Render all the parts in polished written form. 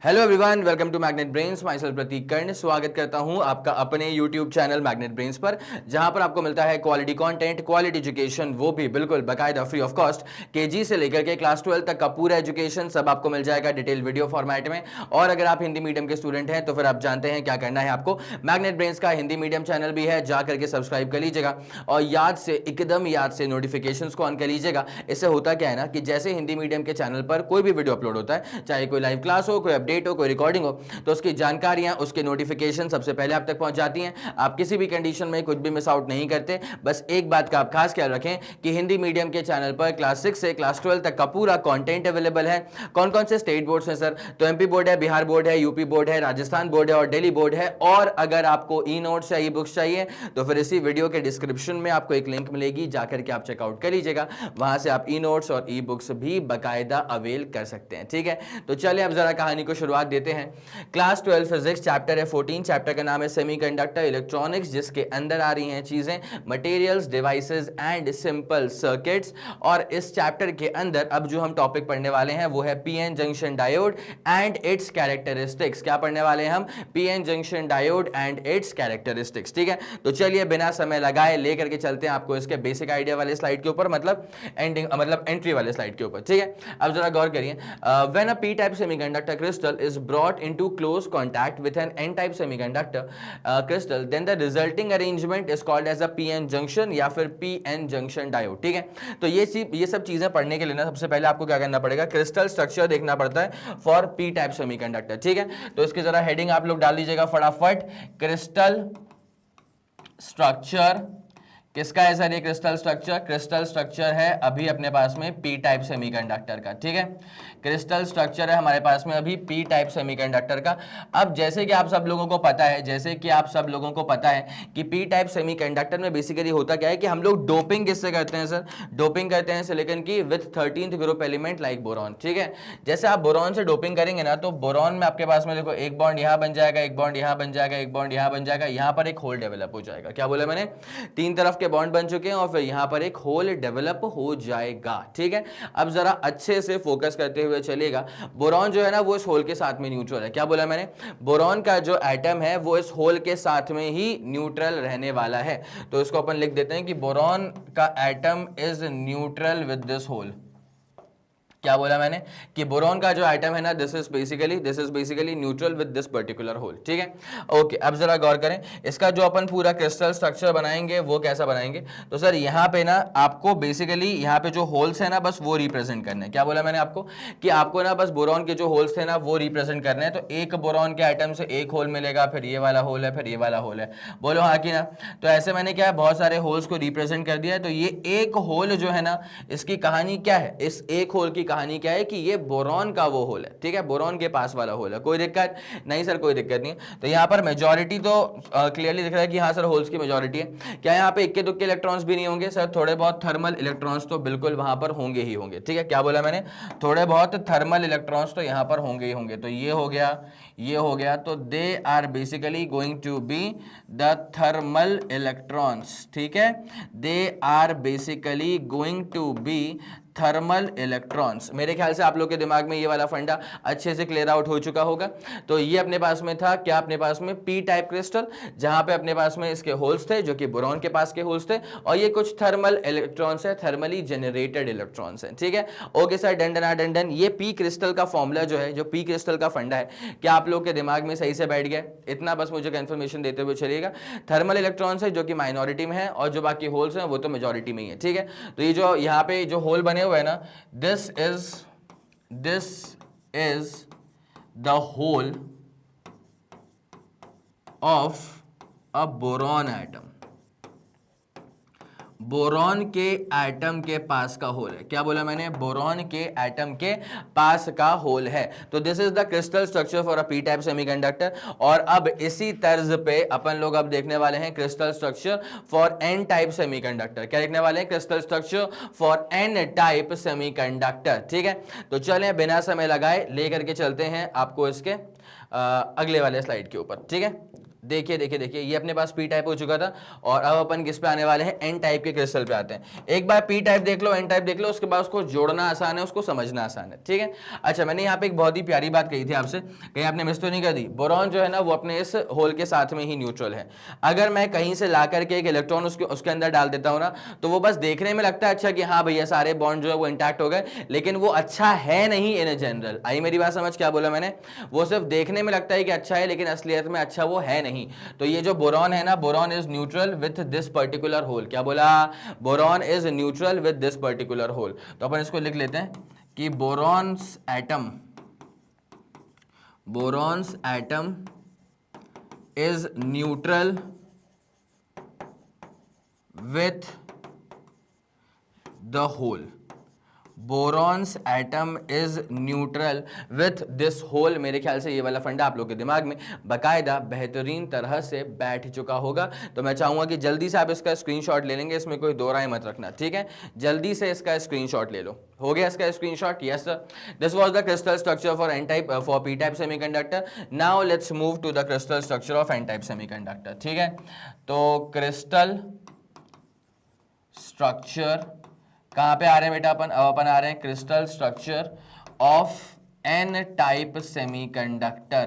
Hello everyone, welcome to magnet brains. Myself Pratik Karn स्वागत करता हूं आपका अपने यूट्यूब चैनल मैग्नेट ब्रेन्स पर, जहां पर आपको मिलता है क्वालिटी कंटेंट, क्वालिटी एजुकेशन, वो भी बिल्कुल बाकायदा फ्री ऑफ कॉस्ट। केजी से लेकर के क्लास 12 तक का पूरा एजुकेशन सब आपको मिल जाएगा डिटेल वीडियो फॉर्मेट में। और अगर आप हिंदी मीडियम के स्टूडेंट हैं तो फिर आप जानते हैं क्या करना है आपको। मैग्नेट ब्रेन्स का हिंदी मीडियम चैनल भी है, जा करके सब्सक्राइब कर लीजिएगा और एकदम याद से नोटिफिकेशन को ऑन कर लीजिएगा। इससे होता क्या है ना कि जैसे हिंदी मीडियम के चैनल पर कोई भी वीडियो अपलोड होता है, चाहे कोई लाइव क्लास हो, कोई अपडेट हो, कोई रिकॉर्डिंग हो, तो उसकी जानकारियां, उसके नोटिफिकेशन सबसे पहले आप तक पहुंच जाती हैं। आप किसी भी कंडीशन में कुछ भी मिस आउट नहीं करते। बस एक बात का आप खास ख्याल रखें कि हिंदी मीडियम के चैनल पर क्लास 6 से क्लास 12 तक का पूरा कंटेंट अवेलेबल है। कौन कौन से स्टेट बोर्ड्स हैं सर? तो एमपी बोर्ड है, बिहार बोर्ड है, यूपी बोर्ड है, राजस्थान बोर्ड है और दिल्ली बोर्ड है। और अगर आपको ई नोट्स या ई बुक्स चाहिए तो फिर इसी वीडियो के डिस्क्रिप्शन में आपको एक लिंक मिलेगी, जाकर के आप चेकआउट कर लीजिएगा। वहां से आप ई नोट्स और ई बुक्स भी बाकायदा अवेल कर सकते हैं। ठीक है, तो चलिए अब जरा कहानी को शुरुआत देते हैं। क्लास 12 फिजिक्स, चैप्टर है 14, चैप्टर का नाम है सेमीकंडक्टर इलेक्ट्रॉनिक्स, जिसके अंदर आ रही हैं चीजें materials, devices and simple circuits. और इस चैप्टर के अंदर अब जो हम टॉपिक पढ़ने वाले हैं वो है PN junction diode and it's characteristics. क्या पढ़ने वाले हैं हम? PN junction diode and it's characteristics. ठीक है, तो चलिए बिना समय लगाए लेकर के चलते हैं आपको इसके बेसिक आइडिया वाले स्लाइड के ऊपर, मतलब एंट्री वाले स्लाइड के ऊपर। ठीक है, अब जरा गौर करिए। When a P type semiconductor crystal is brought into close contact with an n type semiconductor crystal, then the resulting arrangement is called as a pn junction या फिर pn junction diode। ठीक है, तो ये सब चीजें पढ़ने के लिए ना सबसे पहले आपको क्या करना पड़ेगा? क्रिस्टल स्ट्रक्चर देखना पड़ता है फॉर पी टाइप सेमीकंडक्टर। ठीक है, तो इसके जरा हेडिंग आप लोग डाल दीजिएगा फटाफट। क्रिस्टल स्ट्रक्चर किसका है सर? ये क्रिस्टल स्ट्रक्चर है अभी अपने पास में पी टाइप सेमीकंडक्टर का। ठीक है, क्रिस्टल स्ट्रक्चर है हमारे पास में अभी पी टाइप सेमीकंडक्टर का। अब जैसे कि आप सब लोगों को पता है कि पी टाइप सेमीकंडक्टर में बेसिकली होता क्या है कि हम लोग डोपिंग किससे करते हैं सर? डोपिंग करते हैं सिलिकॉन की with 13th group element like boron. ठीक है, जैसे आप बोरॉन से डोपिंग करेंगे ना, तो बोरॉन में आपके पास में देखो एक बॉन्ड यहां बन जाएगा, एक बॉन्ड यहां बन जाएगा, एक बॉन्ड यहां बन जाएगा, यहां पर एक होल डेवलप हो जाएगा। क्या बोला मैंने? तीन तरफ के बॉन्ड बन चुके हैं और फिर यहां पर एक होल डेवलप हो जाएगा। ठीक है, अब जरा अच्छे से फोकस करते हुए चलिएगा। बोरॉन जो है ना वो इस होल के साथ में न्यूट्रल है। क्या बोला मैंने? बोरॉन का जो एटम है वो इस होल के साथ में ही न्यूट्रल रहने वाला है। तो इसको अपन लिख देते हैं कि बोरॉन का atom is neutral with this hole. क्या बोला मैंने? कि बोरॉन का जो एटम है ना, this is basically neutral with this particular hole. ठीक है, ओके, अब जरा गौर करें। इसका जो अपन पूरा क्रिस्टल स्ट्रक्चर बनाएंगे वो कैसा बनाएंगे? तो सर यहाँ पे ना आपको बेसिकली यहाँ पे जो होल्स है ना बस वो रिप्रेजेंट करने हैं। क्या बोला मैंने आपको? कि आपको ना बस बोरॉन के जो होल्स थे ना वो रिप्रेजेंट करने हैं। तो एक बोरॉन के एटम से एक होल मिलेगा, फिर ये वाला होल है, फिर ये वाला होल है। बोलो हाँ कि ना? तो ऐसे मैंने क्या है, बहुत सारे होल्स को रिप्रेजेंट कर दिया है। तो ये एक होल जो है ना, इसकी कहानी क्या है? इस एक होल की कहानी क्या है कि ये बोरॉन का वो होल है। ठीक है, बोरॉन के पास वाला होल है। कोई दिक्कत नहीं सर? कोई दिक्कत नहीं है। तो यहां पर मेजॉरिटी तो क्लियरली दिख रहा है कि हाँ सर होल्स की मेजॉरिटी है। क्या यहाँ पे इक्के दुक्के इलेक्ट्रॉन्स भी नहीं होंगे सर? थोड़े बहुत थर्मल इलेक्ट्रॉन्स तो बिल्कुल वहां पर होंगे ही होंगे। ठीक है, क्या बोला मैंने? थोड़े बहुत थर्मल इलेक्ट्रॉन्स तो यहां पर होंगे ही होंगे। तो ये हो गया, ये हो गया। तो they are basically going to be the thermal electrons. ठीक है, they are basically going to be thermal electrons. मेरे ख्याल से आप लोग के दिमाग में ये वाला फंडा अच्छे से क्लियर आउट हो चुका होगा। तो ये अपने पास में था क्या? अपने पास में पी टाइप क्रिस्टल, जहां पे अपने पास में इसके होल्स थे जो कि बोरॉन के पास के होल्स थे, और ये कुछ थर्मल इलेक्ट्रॉन्स है, थर्मली जनरेटेड इलेक्ट्रॉन्स है। ठीक है, ओके सर, डन डन। ये पी क्रिस्टल का फॉर्मूला जो है, जो पी क्रिस्टल का फंडा है, क्या आप लोग के दिमाग में सही से बैठ गया? इतना बस मुझे कंफर्मेशन देते हुए चलिएगा। थर्मल इलेक्ट्रॉन्स है जो कि माइनॉरिटी में है और जो बाकी होल्स हैं वो तो मेजॉरिटी में ही है। ठीक है, तो ये जो यहाँ पे जो होल बने हुए है ना, this is the whole of a boron atom। Boron के एटम के पास का होल है। क्या बोला मैंने? बोरॉन के एटम के पास का होल है। तो this is the crystal structure for a P type semiconductor. और अब इसी तर्ज पे अपन लोग अब देखने वाले हैं crystal structure for N type semiconductor. क्या देखने वाले हैं? Crystal structure for N type semiconductor. ठीक है, तो चलें बिना समय लगाए लेकर के चलते हैं आपको इसके अगले वाले स्लाइड के ऊपर। ठीक है, देखिए देखिए देखिए, ये अपने पास पी टाइप हो चुका था और अब अपन किस पे आने वाले हैं, एन टाइप के क्रिस्टल पे आते हैं। एक बार पी टाइप देख लो, एन टाइप देख लो, उसके बाद उसको जोड़ना आसान है, उसको समझना आसान है, ठीक है। अच्छा, मैंने यहाँ पे एक बहुत ही प्यारी बात कही थी आपसे, कहीं आपने मिस तो नहीं कर दी। बोरॉन जो है ना वो अपने इस होल के साथ में ही न्यूट्रल है। अगर मैं कहीं से ला करके एक इलेक्ट्रॉन उसके अंदर डाल देता हूँ ना, तो वो बस देखने में लगता है अच्छा कि हाँ भैया सारे बॉन्ड जो है वो इंटैक्ट हो गए, लेकिन वो अच्छा है नहीं इन जनरल। आई मेरी बात समझ, क्या बोला मैंने, वो सिर्फ देखने में लगता है कि अच्छा है, लेकिन असलियत में अच्छा वो है नहीं। तो ये जो बोरॉन है ना, boron is neutral with this particular hole. क्या बोला, boron is neutral with this particular hole. तो अपन इसको लिख लेते हैं कि boron's atom is neutral with the hole. Boron's atom is neutral with this hole. मेरे ख्याल से ये वाला फंडा आप लोग के दिमाग में बाकायदा बेहतरीन तरह से बैठ चुका होगा। तो मैं चाहूंगा कि जल्दी से आप इसका स्क्रीनशॉट ले लेंगे, इसमें कोई दो राय मत रखना, ठीक है। जल्दी से इसका स्क्रीनशॉट ले लो। हो गया इसका screenshot? Yes sir. This was the crystal structure for N type for P type semiconductor. Now let's move to the crystal structure of N type semiconductor, ठीक है। तो क्रिस्टल स्ट्रक्चर कहाँ पे आ रहे हैं बेटा अपन? अब अपन आ रहे हैं crystal structure of N type semiconductor.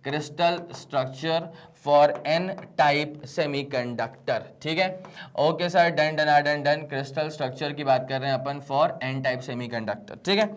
Crystal structure for N type semiconductor, ठीक है। Okay sir, done done done done. Crystal structure की बात कर रहे हैं अपन फॉर एन टाइप सेमीकंडक्टर, ठीक है।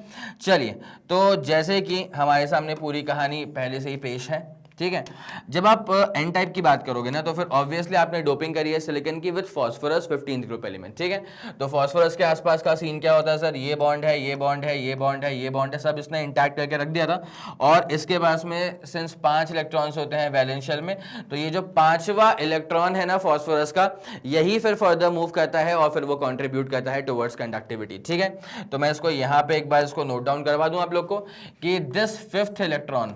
चलिए, तो जैसे कि हमारे सामने पूरी कहानी पहले से ही पेश है, ठीक है। जब आप एन टाइप की बात करोगे ना, तो फिर ऑब्वियसली आपने डोपिंग करी है सिलिकॉन की with phosphorus 15th group element, ठीक है। तो फास्फोरस के आसपास का सीन क्या होता है सर? ये बॉन्ड है, ये बॉन्ड है, ये बॉन्ड है, ये बॉन्ड है, सब इसने इंटैक्ट करके रख दिया था। और इसके पास में सिंस 5 इलेक्ट्रॉन्स होते हैं वैलेंस शेल में, तो ये जो 5वां इलेक्ट्रॉन है ना फास्फोरस का, यही फिर फर्दर मूव करता है और फिर वो कंट्रीब्यूट करता है टुवर्ड्स कंडक्टिविटी, ठीक है। तो मैं इसको यहाँ पे एक बार इसको नोट डाउन करवा दूं आप लोग को कि this fifth electron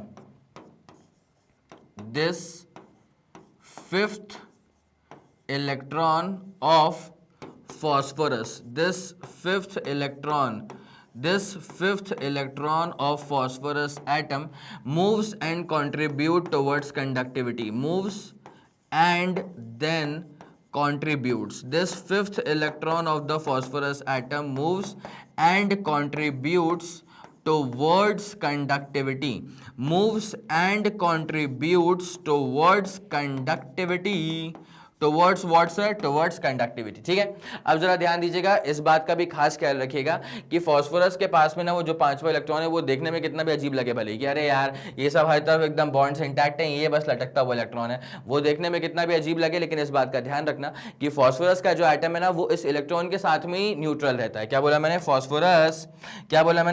of phosphorus, this fifth electron of phosphorus atom moves and contribute towards conductivity, moves and then contributes. This fifth electron of the phosphorus atom moves and contributes towards conductivity, moves and contributes towards conductivity, towards what sir? Towards conductivity, ठीक है। अब जरा ध्यान दीजिएगा, इस बात का भी खास ख्याल रखिएगा कि फास्फोरस के पास में ना वो जो 5वां इलेक्ट्रॉन है वो देखने में कितना भी अजीब लगे भले कि अरे यार ये सब हर तरफ एकदम बॉन्ड्स इंटैक्ट है, ये बस लटकता हुआ इलेक्ट्रॉन है, वो देखने में कितना भी अजीब लगे, लेकिन इस बात का ध्यान रखना कि फास्फोरस का जो एटम है ना वो इस इलेक्ट्रॉन के साथ में ही न्यूट्रल रहता है। क्या बोला मैंने?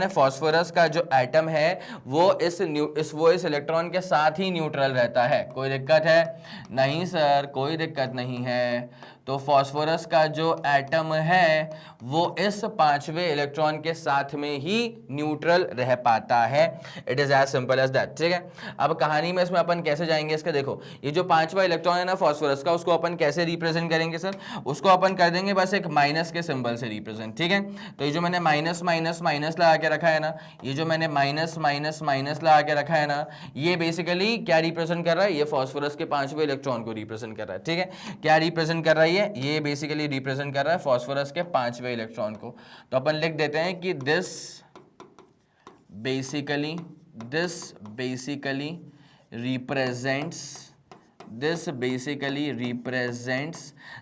फास्फोरस का जो एटम है वो इस इलेक्ट्रॉन के साथ ही न्यूट्रल रहता है। कोई दिक्कत है? नहीं सर, कोई दिक्कत नहीं है। तो फास्फोरस का जो एटम है वो इस 5वें इलेक्ट्रॉन के साथ में ही न्यूट्रल रह पाता है। It is as simple as that, ठीक है। अब कहानी में इसमें अपन कैसे जाएंगे इसका देखो, ये जो 5वां इलेक्ट्रॉन है ना फास्फोरस का, उसको अपन कैसे रिप्रेजेंट करेंगे सर? उसको अपन कर देंगे बस एक माइनस के सिंबल से रिप्रेजेंट, ठीक है। तो ये जो मैंने माइनस माइनस माइनस लगा के रखा है ना, ये जो मैंने माइनस माइनस माइनस लगा के रखा है ना, ये बेसिकली क्या रिप्रेजेंट कर रहा है? ये फास्फोरस के 5वें इलेक्ट्रॉन को रिप्रेजेंट कर रहा है, ठीक है। क्या रिप्रेजेंट कर रहा है? ये बेसिकली रिप्रेजेंट कर रहा है फास्फोरस के 5वें इलेक्ट्रॉन को। तो अपन लिख देते हैं कि this basically represents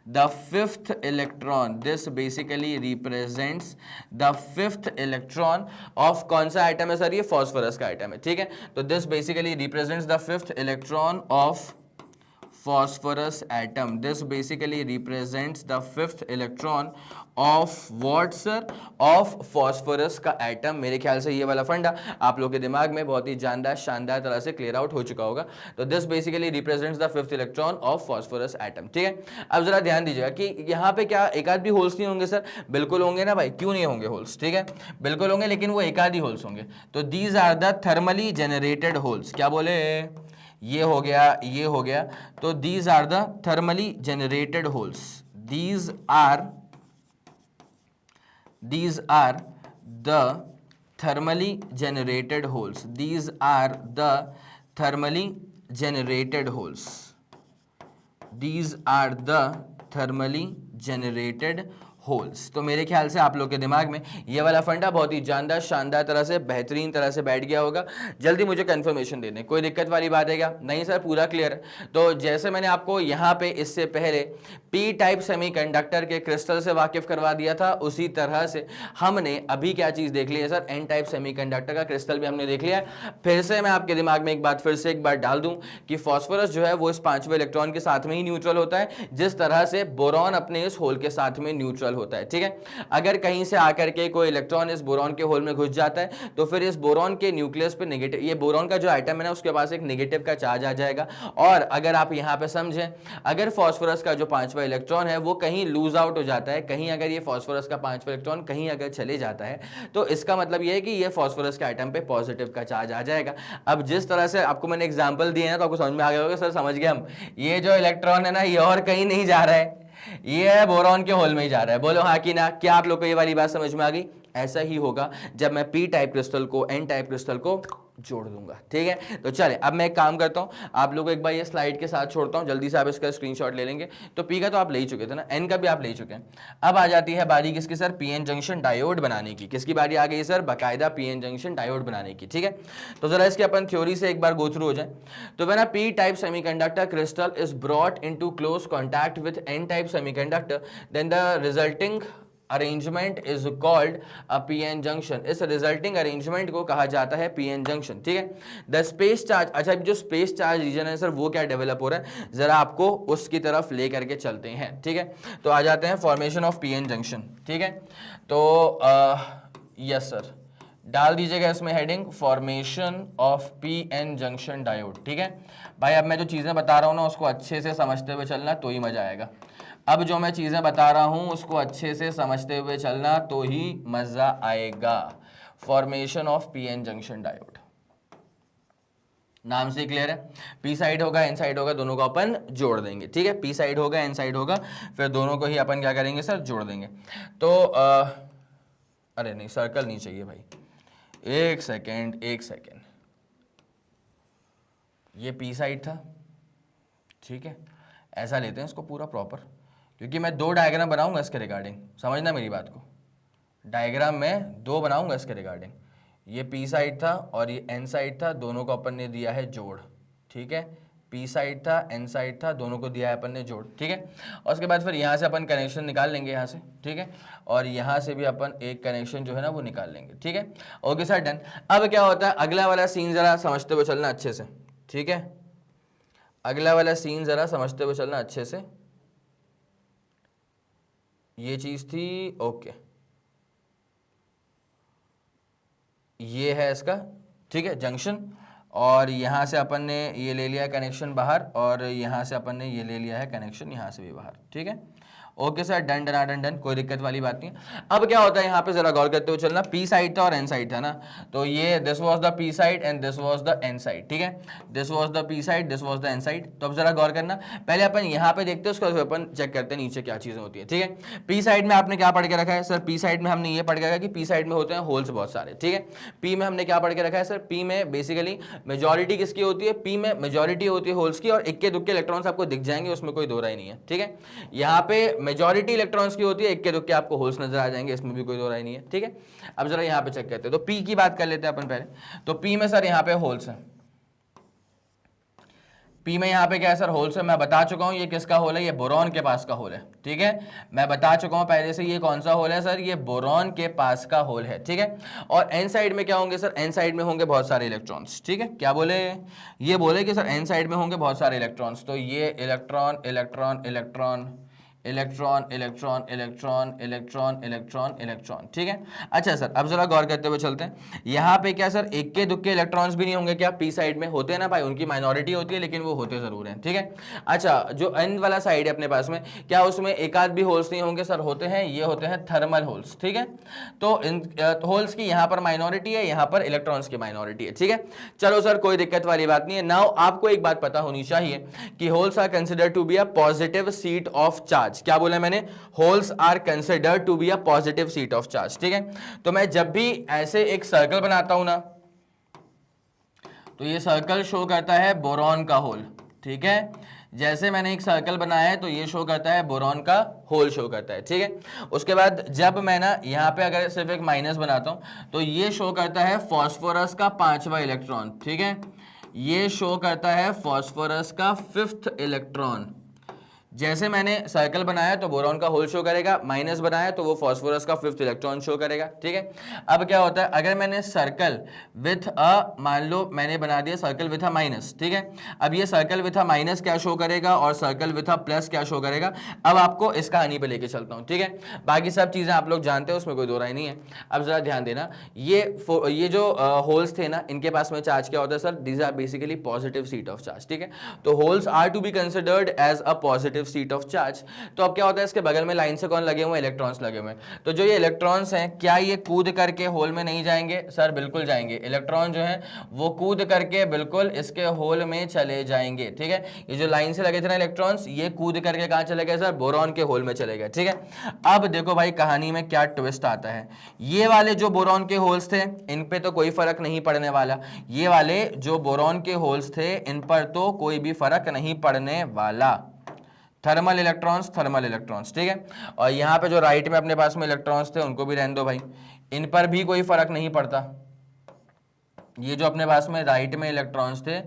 the fifth electron. This basically represents the fifth electron of कौन सा आइटम है सर? ये फास्फोरस का आइटम है, ठीक है। तो this basically represents the fifth electron of phosphorus atom. This basically represents the fifth electron of what sir? Of phosphorus का एटम। मेरे ख्याल से ये वाला फंडा आप लोग के दिमाग में बहुत ही शानदार तरह से क्लियर आउट हो चुका होगा। तो this basically represents the fifth electron of phosphorus atom, ठीक है। अब जरा ध्यान दीजिएगा कि यहाँ पे क्या एक आध भी होल्स नहीं होंगे सर? बिल्कुल होंगे ना भाई, क्यों नहीं होंगे होल्स? ठीक है, बिल्कुल होंगे, लेकिन वो एक आध ही होल्स होंगे। तो these are the thermally generated holes. क्या बोले? ये हो गया, ये हो गया। तो these are the thermally generated holes. These are the thermally generated holes. These are the thermally generated holes. These are the thermally generated holes. तो मेरे ख्याल से आप लोग के दिमाग में ये वाला फंडा बहुत ही जानदार शानदार तरह से बेहतरीन तरह से बैठ गया होगा। जल्दी मुझे कंफर्मेशन दे दें, कोई दिक्कत वाली बात है क्या? नहीं सर, पूरा क्लियर है। तो जैसे मैंने आपको यहाँ पे इससे पहले पी टाइप सेमीकंडक्टर के क्रिस्टल से वाकिफ करवा दिया था, उसी तरह से हमने अभी क्या चीज़ देख ली है सर, एन टाइप सेमीकंडक्टर का क्रिस्टल भी हमने देख लिया है। फिर से मैं आपके दिमाग में फिर से एक बार डाल दूं कि फास्फोरस जो है वो इस 5वें इलेक्ट्रॉन के साथ में ही न्यूट्रल होता है, जिस तरह से बोरॉन अपने इस होल के साथ में न्यूट्रल होता है। ठीक है, अगर कहीं से आकर के कोई इलेक्ट्रॉन इस बोरॉन के होल में घुस जाता है तो फिर इस बोरॉन के न्यूक्लियस पे नेगेटिव, ये बोरॉन का जो आइटम है ना उसके पास एक नेगेटिव का चार्ज आ जाएगा। और अगर आप यहां पे समझें, अगर फास्फोरस का जो 5वां इलेक्ट्रॉन है वो कहीं लूज आउट हो जाता है, कहीं अगर ये फास्फोरस का 5वां इलेक्ट्रॉन कहीं अगर चले जाता है तो इसका मतलब ये है कि ये फास्फोरस के आइटम पे पॉजिटिव का चार्ज आ जाएगा। अब जिस तरह से आपको मैंने एग्जांपल दिए हैं तो आपको समझ में आ गया होगा सर, समझ गए हम, ये जो इलेक्ट्रॉन है ना ये और कहीं नहीं जा रहा है, ये है बोरॉन के होल में ही जा रहा है। बोलो हाँ कि ना? क्या आप लोग को ये वाली बात समझ में आ गई? ऐसा ही होगा जब मैं पी टाइप क्रिस्टल को एन टाइप क्रिस्टल को जोड़ दूंगा। ठीक है, तो चले अब मैं एक काम करता हूं, आप लोगों को एक बार ये स्लाइड के साथ छोड़ता हूं, जल्दी से आप इसका स्क्रीनशॉट ले लेंगे। तो पी का तो आप ले ही चुके थे ना, एन का भी आप ले ही चुके हैं। अब आ जाती है बारी किसकी सर? पीएन जंक्शन डायोड बनाने की। किसकी बारी आ गई सर? बाकायदा पीएन जंक्शन डायोड बनाने की। ठीक है, तो जरा इसके अपन थ्योरी से एक बार गो थ्रू हो जाए। तो when a P type semiconductor crystal is brought into close contact with N type semiconductor, then the resulting arrangement is called a PN junction. इस रिजल्टिंग अरेंजमेंट को कहा जाता है पीएन जंक्शन। ठीक है, द स्पेस चार्ज, अच्छा जो space charge reason है सर वो क्या डेवलप हो रहा है, जरा आपको उसकी तरफ ले करके चलते हैं। ठीक है, तो आ जाते हैं फॉर्मेशन ऑफ पीएन जंक्शन। ठीक है, तो यस सर, डाल दीजिएगा इसमें heading formation of PN junction diode. ठीक है भाई, अब मैं जो चीजें बता रहा हूं ना उसको अच्छे से समझते हुए चलना तो ही मजा आएगा। अब जो मैं चीजें बता रहा हूं उसको अच्छे से समझते हुए चलना तो ही मजा आएगा। Formation of PN junction diode, नाम से क्लियर है, पी साइड होगा एन साइड होगा, दोनों को अपन जोड़ देंगे। ठीक है, पी साइड होगा एन साइड होगा, फिर दोनों को ही अपन क्या करेंगे सर? जोड़ देंगे। तो अरे नहीं, सर्कल नहीं चाहिए भाई, एक सेकेंड, ये पी साइड था। ठीक है, ऐसा लेते हैं इसको पूरा प्रॉपर, क्योंकि मैं 2 डायग्राम बनाऊंगा इसके रिगार्डिंग, समझना मेरी बात को। डायग्राम में 2 बनाऊंगा इसके रिगार्डिंग, ये पी साइड था और ये एन साइड था, दोनों को अपन ने दिया है जोड़। ठीक है, पी साइड था एन साइड था, दोनों को दिया है अपन ने जोड़। ठीक है, और उसके बाद फिर यहाँ से अपन कनेक्शन निकाल लेंगे यहाँ से। ठीक है, और यहाँ से भी अपन एक कनेक्शन जो है ना वो निकाल लेंगे। ठीक है, ओके सर, डन। अब क्या होता है, अगला वाला सीन जरा समझते हुए चलना अच्छे से। ठीक है, अगला वाला सीन जरा समझते हुए चलना अच्छे से। ये चीज थी, ओके, ये है इसका। ठीक है, जंक्शन, और यहां से अपन ने ये ले लिया है कनेक्शन बाहर, और यहां से अपन ने ये ले लिया है कनेक्शन यहां से भी बाहर। ठीक है, okay sir, done done done done, कोई दिक्कत वाली बात नहीं। अब क्या होता है यहाँ पे जरा गौर करते हुए चलना, पी साइड था और एन साइड था ना, तो ये this was the P side and this was the N side. ठीक है, this was the P side, this was the N side. तो अब जरा गौर करना, पहले अपन यहाँ पे देखते हैं, उसके बाद अपन चेक करते हैं नीचे क्या चीजें होती है। ठीक है, पी साइड में आपने क्या पढ़ के रखा है सर? पी साइड में हमने ये पढ़ के रखा है कि पी साइड में होते हैं होल्स बहुत सारे। ठीक है, पी में हमने क्या पढ़ के रखा है सर? पी में बेसिकली मेजॉरिटी किसकी होती है? पी में मेजॉरिटी होती है होल्स की, और इक्के दुक्के इलेक्ट्रॉन्स आपको दिख जाएंगे, उसमें कोई दो राय नहीं है। ठीक है, यहाँ पे मेजॉरिटी इलेक्ट्रॉन्स की होती है, इक्के दुक्के आपको होल्स नजर आ जाएंगे, इसमें भी कोई दो राय नहीं है। ठीक है, अब जरा यहाँ पे चेक करते हैं, तो पी की बात कर लेते हैं अपन पहले। तो पी में सर यहाँ पे होल्स है, पी में यहाँ पे क्या है सर? होल्स है। मैं बता चुका हूँ ये किसका होल है, ये बोरॉन के पास का होल है। ठीक है, मैं बता चुका हूँ पहले से ये कौन सा होल है सर? ये बोरॉन के पास का होल है। ठीक है, और एन साइड में क्या होंगे सर? एन साइड में होंगे बहुत सारे इलेक्ट्रॉन्स। ठीक है, क्या बोले? ये बोले कि सर एन साइड में होंगे बहुत सारे इलेक्ट्रॉन्स, तो ये electron electron electron electron electron electron electron electron electron. ठीक है, अच्छा सर अब जरा गौर करते हुए चलते हैं, यहाँ पे क्या सर इक्के दुक्के इलेक्ट्रॉन्स भी नहीं होंगे क्या? पी साइड में होते हैं ना भाई, उनकी माइनॉरिटी होती है लेकिन वो होते जरूर हैं। ठीक है, अच्छा जो एन वाला साइड है अपने पास में, क्या उसमें एक आध भी होल्स नहीं होंगे सर? होते हैं, ये होते हैं थर्मल होल्स। ठीक है, तो इन होल्स की यहाँ पर माइनॉरिटी है, यहाँ पर इलेक्ट्रॉन्स की माइनॉरिटी है। ठीक है, चलो सर कोई दिक्कत वाली बात नहीं है। नाउ आपको एक बात पता होनी चाहिए कि holes are considered to be a positive seat of charge. क्या बोला मैंने? Holes are considered to be a positive seat of charge. ठीक है, तो मैं जब भी ऐसे एक सर्कल बनाता हूं ना, तो ये सर्कल शो करता है बोरॉन का होल। ठीक है, जैसे मैंने एक सर्कल बनाया है तो ये शो करता है बोरॉन का होल शो करता है, ठीक है। उसके बाद जब मैं ना यहाँ पे अगर सिर्फ एक माइनस बनाता हूँ तो ये शो करता है फॉस्फोरस का 5वां इलेक्ट्रॉन, ठीक है। ये शो करता है फॉस्फोरस का 5th इलेक्ट्रॉन। जैसे मैंने सर्कल बनाया तो बोरॉन का होल शो करेगा, माइनस बनाया तो वो फॉस्फोरस का 5th इलेक्ट्रॉन शो करेगा, ठीक है। अब क्या होता है, अगर मैंने सर्कल विथ अ, मान लो मैंने बना दिया सर्कल विथ अ माइनस, ठीक है। अब ये सर्कल विथ अ माइनस क्या शो करेगा और सर्कल विथ अ प्लस क्या शो करेगा। अब आपको इस कहानी पे लेके चलता हूँ, ठीक है। बाकी सब चीजें आप लोग जानते हैं, उसमें कोई दो राय नहीं है। अब जरा ध्यान देना, ये जो होल्स थे ना, इनके पास में चार्ज क्या होता है sir, these are basically positive seat of charge, ठीक है। तो holes are to be considered as a positive seat of charge. तो अब क्या होता है, इसके बगल में लाइन से कौन लगे हुए हैं, इलेक्ट्रॉन्स लगे हुए हैं। तो जो ये इलेक्ट्रॉन्स हैं, क्या ये कूद करके होल में नहीं जाएंगे सर, बिल्कुल जाएंगे। इलेक्ट्रॉन जो है वो कूद करके बिल्कुल इसके होल में चले जाएंगे, ठीक है। ये जो लाइन से लगे थे ना इलेक्ट्रॉन्स, ये कूद करके कहां चले गए सर, बोरॉन के होल में चले गए, ठीक है। अब देखो भाई कहानी में क्या ट्विस्ट आता है। ये वाले जो बोरॉन के होल्स थे इन पे तो कोई फर्क नहीं पड़ने वाला, ये वाले जो बोरॉन के होल्स थे इन पर तो कोई भी फर्क नहीं पड़ने वाला। थर्मल इलेक्ट्रॉन्स, ठीक है। और यहां पे जो राइट में अपने पास में इलेक्ट्रॉन्स थे उनको भी रहने दो भाई, इन पर भी कोई फर्क नहीं पड़ता। ये जो अपने पास में राइट में इलेक्ट्रॉन्स थे,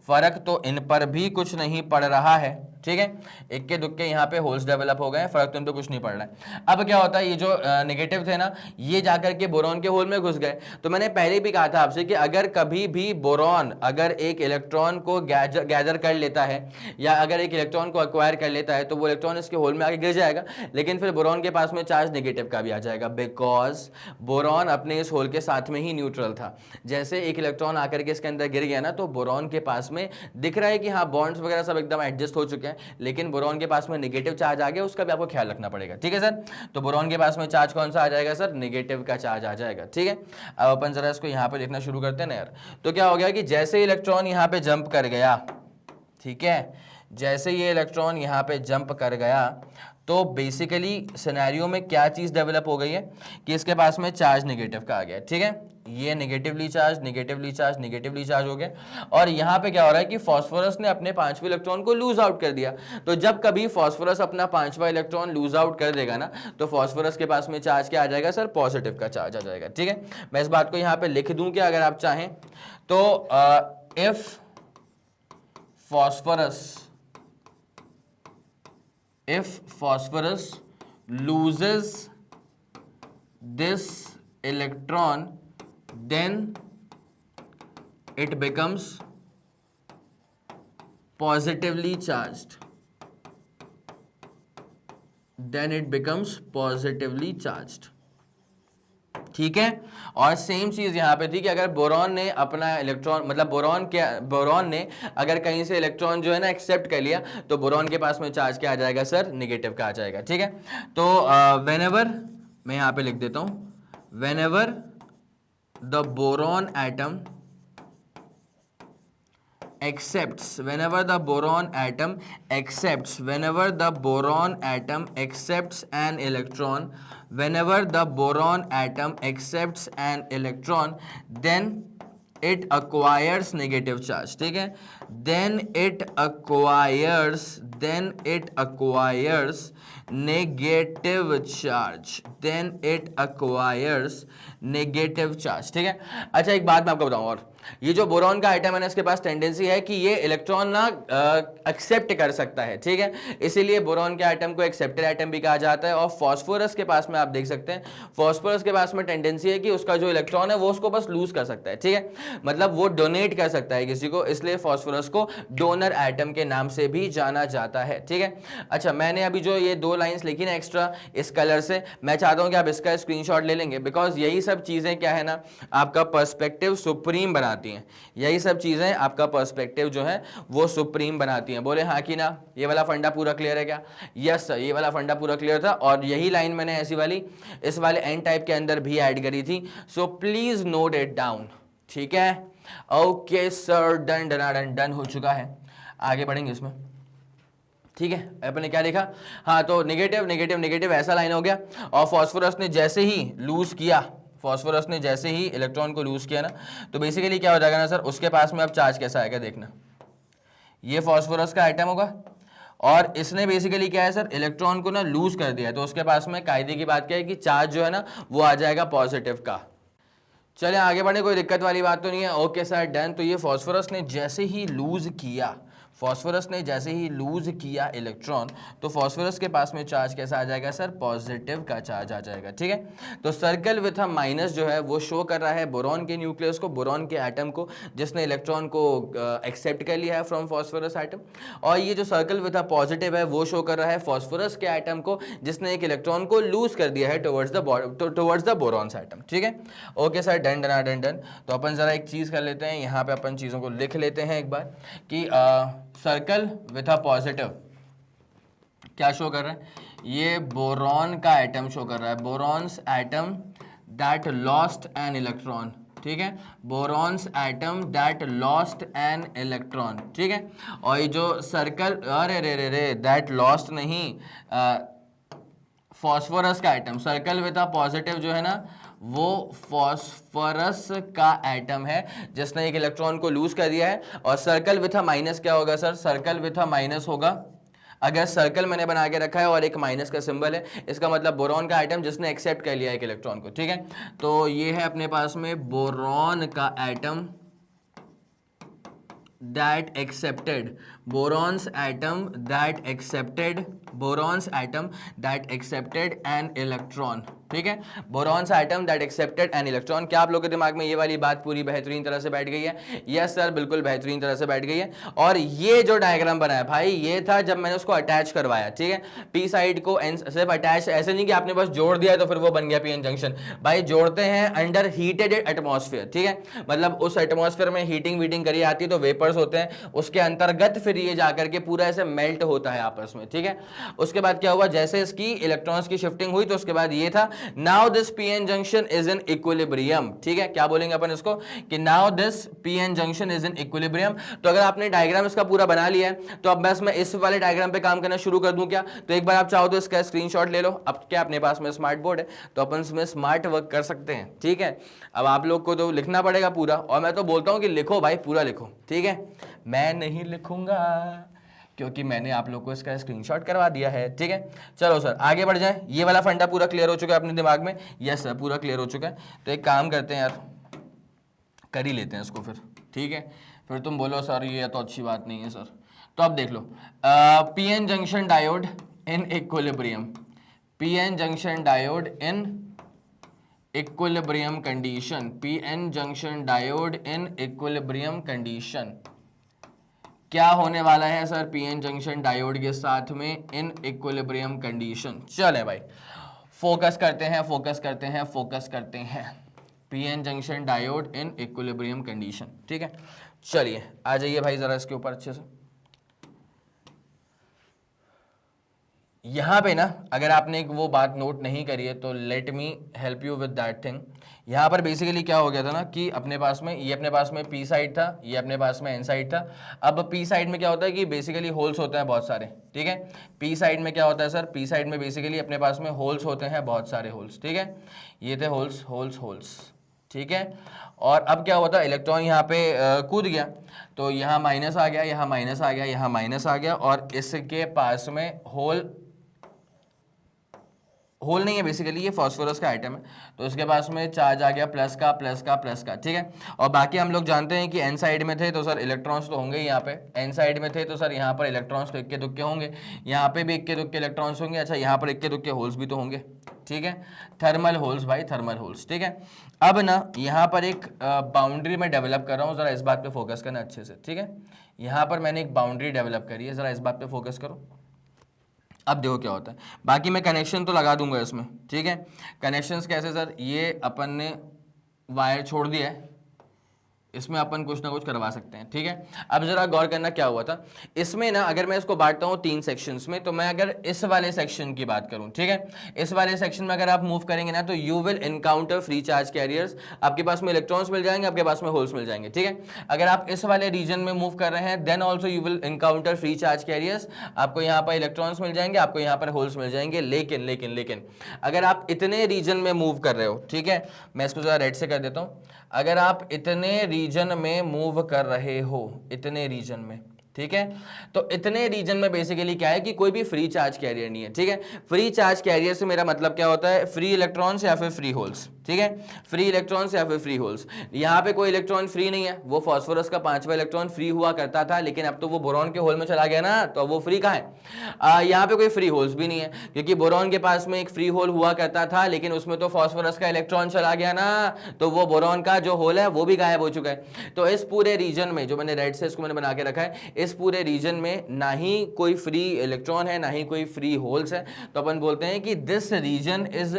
फर्क तो इन पर भी कुछ नहीं पड़ रहा है, ठीक है। इक्के दुक्के यहाँ पे होल्स डेवलप हो गए, फर्क तो इन पे कुछ नहीं पड़ रहा है। अब क्या होता है, ये जो नेगेटिव थे ना, ये जाकर के बोरॉन के होल में घुस गए। तो मैंने पहले भी कहा था आपसे कि अगर कभी भी बोरॉन अगर एक इलेक्ट्रॉन को गैदर कर लेता है या अगर एक इलेक्ट्रॉन को एक्वायर कर लेता है तो वो इलेक्ट्रॉन इसके होल में आके गिर जाएगा, लेकिन फिर बोरॉन के पास में चार्ज नेगेटिव का भी आ जाएगा, बिकॉज बोरॉन अपने इस होल के साथ में ही न्यूट्रल था। जैसे एक इलेक्ट्रॉन आकर के इसके अंदर गिर गया ना, तो बोरॉन के पास में दिख रहा है कि हाँ बॉन्ड्स वगैरह सब एकदम एडजस्ट हो चुके हैं, लेकिन बोरॉन के पास में नेगेटिव चार्ज आ गया, उसका भी आपको ख्याल रखना पड़ेगा, ठीक है सर। तो बोरॉन के पास में चार्ज कौन सा आ जाएगा सर, नेगेटिव का चार्ज आ जाएगा, ठीक है। अब अपन जरा इसको यहाँ पे लिखना शुरू करते हैं ना यार। तो क्या हो गया कि जैसे इलेक्ट्रॉन यहाँ पे जंप कर गया, ठीक है, जैसे ये इलेक्ट्रॉन यहाँ पे जंप कर गया तो बेसिकली सिनेरियो में क्या चीज डेवलप हो गई है कि इसके पास में चार्ज नेगेटिव का आ गया, ठीक है। ये नेगेटिवली चार्ज हो गया। और यहाँ पे क्या हो रहा है कि फास्फोरस ने अपने 5वें इलेक्ट्रॉन को लूज आउट कर दिया। तो जब कभी फास्फोरस अपना 5वां इलेक्ट्रॉन लूज आउट कर देगा ना, तो फास्फोरस के पास में चार्ज क्या आ जाएगा सर, पॉजिटिव का चार्ज आ जाएगा, ठीक है। मैं इस बात को यहाँ पे लिख दूं कि अगर आप चाहें तो if phosphorus loses this electron, then it becomes positively charged. ठीक है। और सेम चीज यहां पे थी कि अगर बोरॉन ने अपना इलेक्ट्रॉन, मतलब बोरॉन ने अगर कहीं से इलेक्ट्रॉन जो है ना एक्सेप्ट कर लिया, तो बोरॉन के पास में चार्ज क्या आ जाएगा सर, नेगेटिव का आ जाएगा, ठीक है। तो व्हेनेवर, मैं यहां पे लिख देता हूं, whenever the boron atom accepts an electron, then it acquires negative charge, ठीक है। then it acquires negative charge, ठीक है। अच्छा एक बात मैं आपको बताऊं, और ये जो बोरॉन का आइटम है ना, इसके पास टेंडेंसी है कि ये इलेक्ट्रॉन ना एक्सेप्ट कर सकता है, ठीक है। इसीलिए बोरॉन के आइटम को एक्सेप्टेड आइटम भी कहा जाता है। और फास्फोरस के पास में आप देख सकते हैं, फास्फोरस के पास में टेंडेंसी है कि उसका जो इलेक्ट्रॉन है वो उसको बस लूज कर सकता है, ठीक है, मतलब वो डोनेट कर सकता है किसी को, इसलिए फास्फोरस को डोनर आइटम के नाम से भी जाना जाता है, ठीक है। अच्छा मैंने अभी जो ये 2 लाइंस लिखी ना एक्स्ट्रा इस कलर से, मैं चाहता हूं कि आप इसका स्क्रीनशॉट ले लेंगे, बिकॉज यही सब चीजें क्या है ना, आपका पर्सपेक्टिव सुप्रीम बनाती हैं। यही सब चीजें आपका पर्सपेक्टिव जो है वो सुप्रीम बनाती हैं। बोले हाँ कि ना, ये वाला फंडा पूरा क्लियर है क्या? यस सर, ये वाला फंडा पूरा क्लियर था, और यही लाइन मैंने ऐसी वाली इस वाले एन टाइप के अंदर भी ऐड करी थी। So please note it down, ठीक है। ओके सर, डन हो चुका है। आगे बढ़ेंगे इसमें, ठीक है। अपने क्या लिखा, हाँ तो नेगेटिव ऐसा लाइन हो गया। और फास्फोरस ने जैसे ही इलेक्ट्रॉन को लूज किया ना, तो बेसिकली क्या हो जाएगा ना सर, उसके पास में अब चार्ज कैसा आएगा देखना। ये फास्फोरस का आइटम होगा, और इसने बेसिकली क्या है सर, इलेक्ट्रॉन को ना लूज कर दिया है, तो उसके पास में कायदे की बात क्या है कि चार्ज जो है ना वो आ जाएगा पॉजिटिव का। चलिए आगे बढ़े, कोई दिक्कत वाली बात तो नहीं है। Okay sir done. तो ये फास्फोरस ने जैसे ही लूज किया, फास्फोरस ने जैसे ही लूज किया इलेक्ट्रॉन, तो फास्फोरस के पास में चार्ज कैसा आ जाएगा सर, पॉजिटिव का चार्ज आ जाएगा। ठीक है, तो सर्कल विथ अ माइनस जो है वो शो कर रहा है बोरॉन के न्यूक्लियस को, बोरॉन के एटम को, जिसने इलेक्ट्रॉन को एक्सेप्ट कर लिया है फ्रॉम फास्फोरस एटम। और ये जो सर्कल विथ अ पॉजिटिव है वो शो कर रहा है फास्फोरस के एटम को, जिसने एक इलेक्ट्रॉन को लूज कर दिया है टुवर्ड्स द बोरॉन्स एटम। ठीक है, okay sir done done done done. तो अपन जरा एक चीज कर लेते हैं, यहाँ पे अपन चीजों को लिख लेते हैं एक बार कि सर्कल विथ अ पॉजिटिव क्या शो कर रहा है, ये बोरॉन का एटम शो कर रहा है, बोरॉन्स atom that lost an electron. ठीक है, बोरॉन्स atom that lost an electron. ठीक है, और ये जो सर्कल, अरे रे रे रे दैट लॉस्ट नहीं, फॉस्फोरस का atom, circle with a positive जो है ना वो फॉस्फोरस का एटम है जिसने एक इलेक्ट्रॉन को लूज कर दिया है। और सर्कल विथ अ माइनस क्या होगा sir, circle with a minus होगा, अगर सर्कल मैंने बना के रखा है और एक माइनस का सिंबल है, इसका मतलब बोरॉन का एटम जिसने एक्सेप्ट कर लिया है एक इलेक्ट्रॉन को। ठीक है, तो ये है अपने पास में बोरॉन का atom that accepted, boron's atom that accepted, boron's atom that accepted an electron। ठीक है, बोरॉन्स atom that accepted an electron. क्या आप लोगों के दिमाग में ये वाली बात पूरी बेहतरीन तरह से बैठ गई है? यस सर, बिल्कुल बेहतरीन तरह से बैठ गई है। और ये जो डायग्राम बनाया भाई, ये था जब मैंने उसको अटैच करवाया। ठीक है, पी साइड को एन सिर्फ अटैच, ऐसे नहीं कि आपने बस जोड़ दिया तो फिर वो बन गया पी एन जंक्शन। भाई जोड़ते हैं अंडर हीटेड एटमॉस्फेयर। ठीक है, मतलब उस एटमॉस्फेयर में हीटिंग वीटिंग करी आती है तो वेपर्स होते हैं, उसके अंतर्गत फिर ये जाकर के पूरा ऐसे मेल्ट होता है आपस में। ठीक है, उसके बाद क्या हुआ, जैसे इसकी इलेक्ट्रॉन्स की शिफ्टिंग हुई तो उसके बाद ये था, now this PN junction is in equilibrium. ठीक है, क्या बोलेंगे अपन इसको कि now this PN junction is in equilibrium. तो अगर आपने डायग्राम इसका पूरा बना लिया है तो अब बस मैं इस वाले डायग्राम पे काम करना शुरू कर दूं क्या? तो एक बार आप चाहो तो इसका स्क्रीनशॉट ले लो। अब क्या अपने पास में स्मार्ट बोर्ड है तो अपन इसमें स्मार्ट वर्क कर सकते हैं। ठीक है, अब आप लोग को तो लिखना पड़ेगा पूरा, और मैं तो बोलता हूं कि लिखो भाई, पूरा लिखो। ठीक है, मैं नहीं लिखूंगा क्योंकि मैंने आप लोग को इसका स्क्रीनशॉट करवा दिया है। ठीक है, चलो सर आगे बढ़ जाए। ये वाला फंडा पूरा क्लियर हो चुका है अपने दिमाग में? यस सर, पूरा क्लियर हो चुका है। तो एक काम करते हैं यार, कर ही लेते हैं इसको फिर। ठीक है, फिर तुम बोलो सर ये तो अच्छी बात नहीं है सर। तो अब देख लो, PN junction diode in equilibrium, PN junction diode in equilibrium condition, PN junction diode in equilibrium condition. क्या होने वाला है सर पीएन जंक्शन डायोड के साथ में इन इक्विलिब्रियम कंडीशन? चले भाई फोकस करते हैं, फोकस करते हैं, फोकस करते हैं। PN junction diode in equilibrium condition. ठीक है, चलिए आ जाइए भाई जरा इसके ऊपर अच्छे से। यहाँ पे ना अगर आपने एक वो बात नोट नहीं करी है तो late me help you with that thing. यहाँ पर बेसिकली क्या हो गया था ना कि अपने पास में ये अपने पास में पी साइड था, ये अपने पास में एन साइड था। अब पी साइड में क्या होता है कि बेसिकली होल्स होते हैं बहुत सारे। ठीक है, पी साइड में क्या होता है सर, पी साइड में बेसिकली अपने पास में होल्स होते हैं बहुत सारे होल्स। ठीक है, ये थे होल्स होल्स होल्स। ठीक है, और अब क्या होता है, इलेक्ट्रॉन यहाँ पे कूद गया तो यहाँ माइनस आ गया, यहाँ माइनस आ गया, यहाँ माइनस आ गया, और इसके पास में होल नहीं है, बेसिकली ये फास्फोरस का आइटम है तो इसके पास में चार्ज आ गया प्लस का प्लस का प्लस का। ठीक है, और बाकी हम लोग जानते हैं कि एन साइड में थे तो सर इलेक्ट्रॉन्स तो होंगे यहाँ पे, एन साइड में थे तो सर यहाँ पर इलेक्ट्रॉन्स तो इक्के दुक्के होंगे, यहाँ पे भी इक्के दुक्के इलेक्ट्रॉन्स होंगे। अच्छा, यहाँ पर इक्के दुक्के होल्स भी तो होंगे। ठीक है, थर्मल होल्स भाई, थर्मल होल्स। ठीक है, अब ना यहाँ पर एक बाउंड्री में डेवलप कर रहा हूँ, जरा इस बात पे फोकस करना अच्छे से। ठीक है, यहाँ पर मैंने एक बाउंड्री डेवलप करी है, जरा इस बात पे फोकस करो। अब देखो क्या होता है, बाकी मैं कनेक्शन तो लगा दूंगा इसमें। ठीक है, कनेक्शंस कैसे सर, ये अपन ने वायर छोड़ दिया है, इसमें अपन कुछ ना कुछ करवा सकते हैं। ठीक है, अब जरा गौर करना क्या हुआ था इसमें ना, अगर मैं इसको बांटता हूँ 3 सेक्शंस में, तो मैं अगर इस वाले सेक्शन की बात करूँ, ठीक है, इस वाले सेक्शन में अगर आप मूव करेंगे ना तो you will encounter free charge carriers. आपके पास में इलेक्ट्रॉन्स मिल जाएंगे, आपके पास में होल्स मिल जाएंगे। ठीक है, अगर आप इस वाले रीजन में मूव कर रहे हैं then also you will encounter free charge carriers. आपको यहाँ पर इलेक्ट्रॉन्स मिल जाएंगे, आपको यहाँ पर होल्स मिल जाएंगे। लेकिन लेकिन लेकिन अगर आप इतने रीजन में मूव कर रहे हो, ठीक है, मैं इसको जरा रेड से कर देता हूँ, अगर आप इतने रीजन में मूव कर रहे हो, इतने रीजन में, ठीक है। तो इतने रीजन में बेसिकली क्या है कि कोई भी फ्री चार्ज कैरियर नहीं है, ठीक है। फ्री चार्ज कैरियर से मेरा मतलब क्या होता है, फ्री इलेक्ट्रॉन्स या फिर फ्री होल्स, ठीक है, फ्री इलेक्ट्रॉन्स या फिर फ्री होल्स। यहाँ पे कोई इलेक्ट्रॉन फ्री नहीं है, वो फास्फोरस का 5वां इलेक्ट्रॉन फ्री हुआ करता था, लेकिन अब तो वो बोरॉन के होल में चला गया ना, तो वो फ्री कहाँ है। यहाँ पे कोई फ्री होल्स भी नहीं है, क्योंकि बोरॉन के पास में एक फ्री होल हुआ करता था, लेकिन उसमें तो फास्फोरस का इलेक्ट्रॉन चला गया ना, तो वो बोरॉन का जो होल है वो भी गायब हो चुका है। तो इस पूरे रीजन में जो मैंने रेड से इसको मैंने बना के रखा है, इस पूरे रीजन में ना ही कोई फ्री इलेक्ट्रॉन है ना ही कोई फ्री होल्स है। तो अपन बोलते हैं कि this region is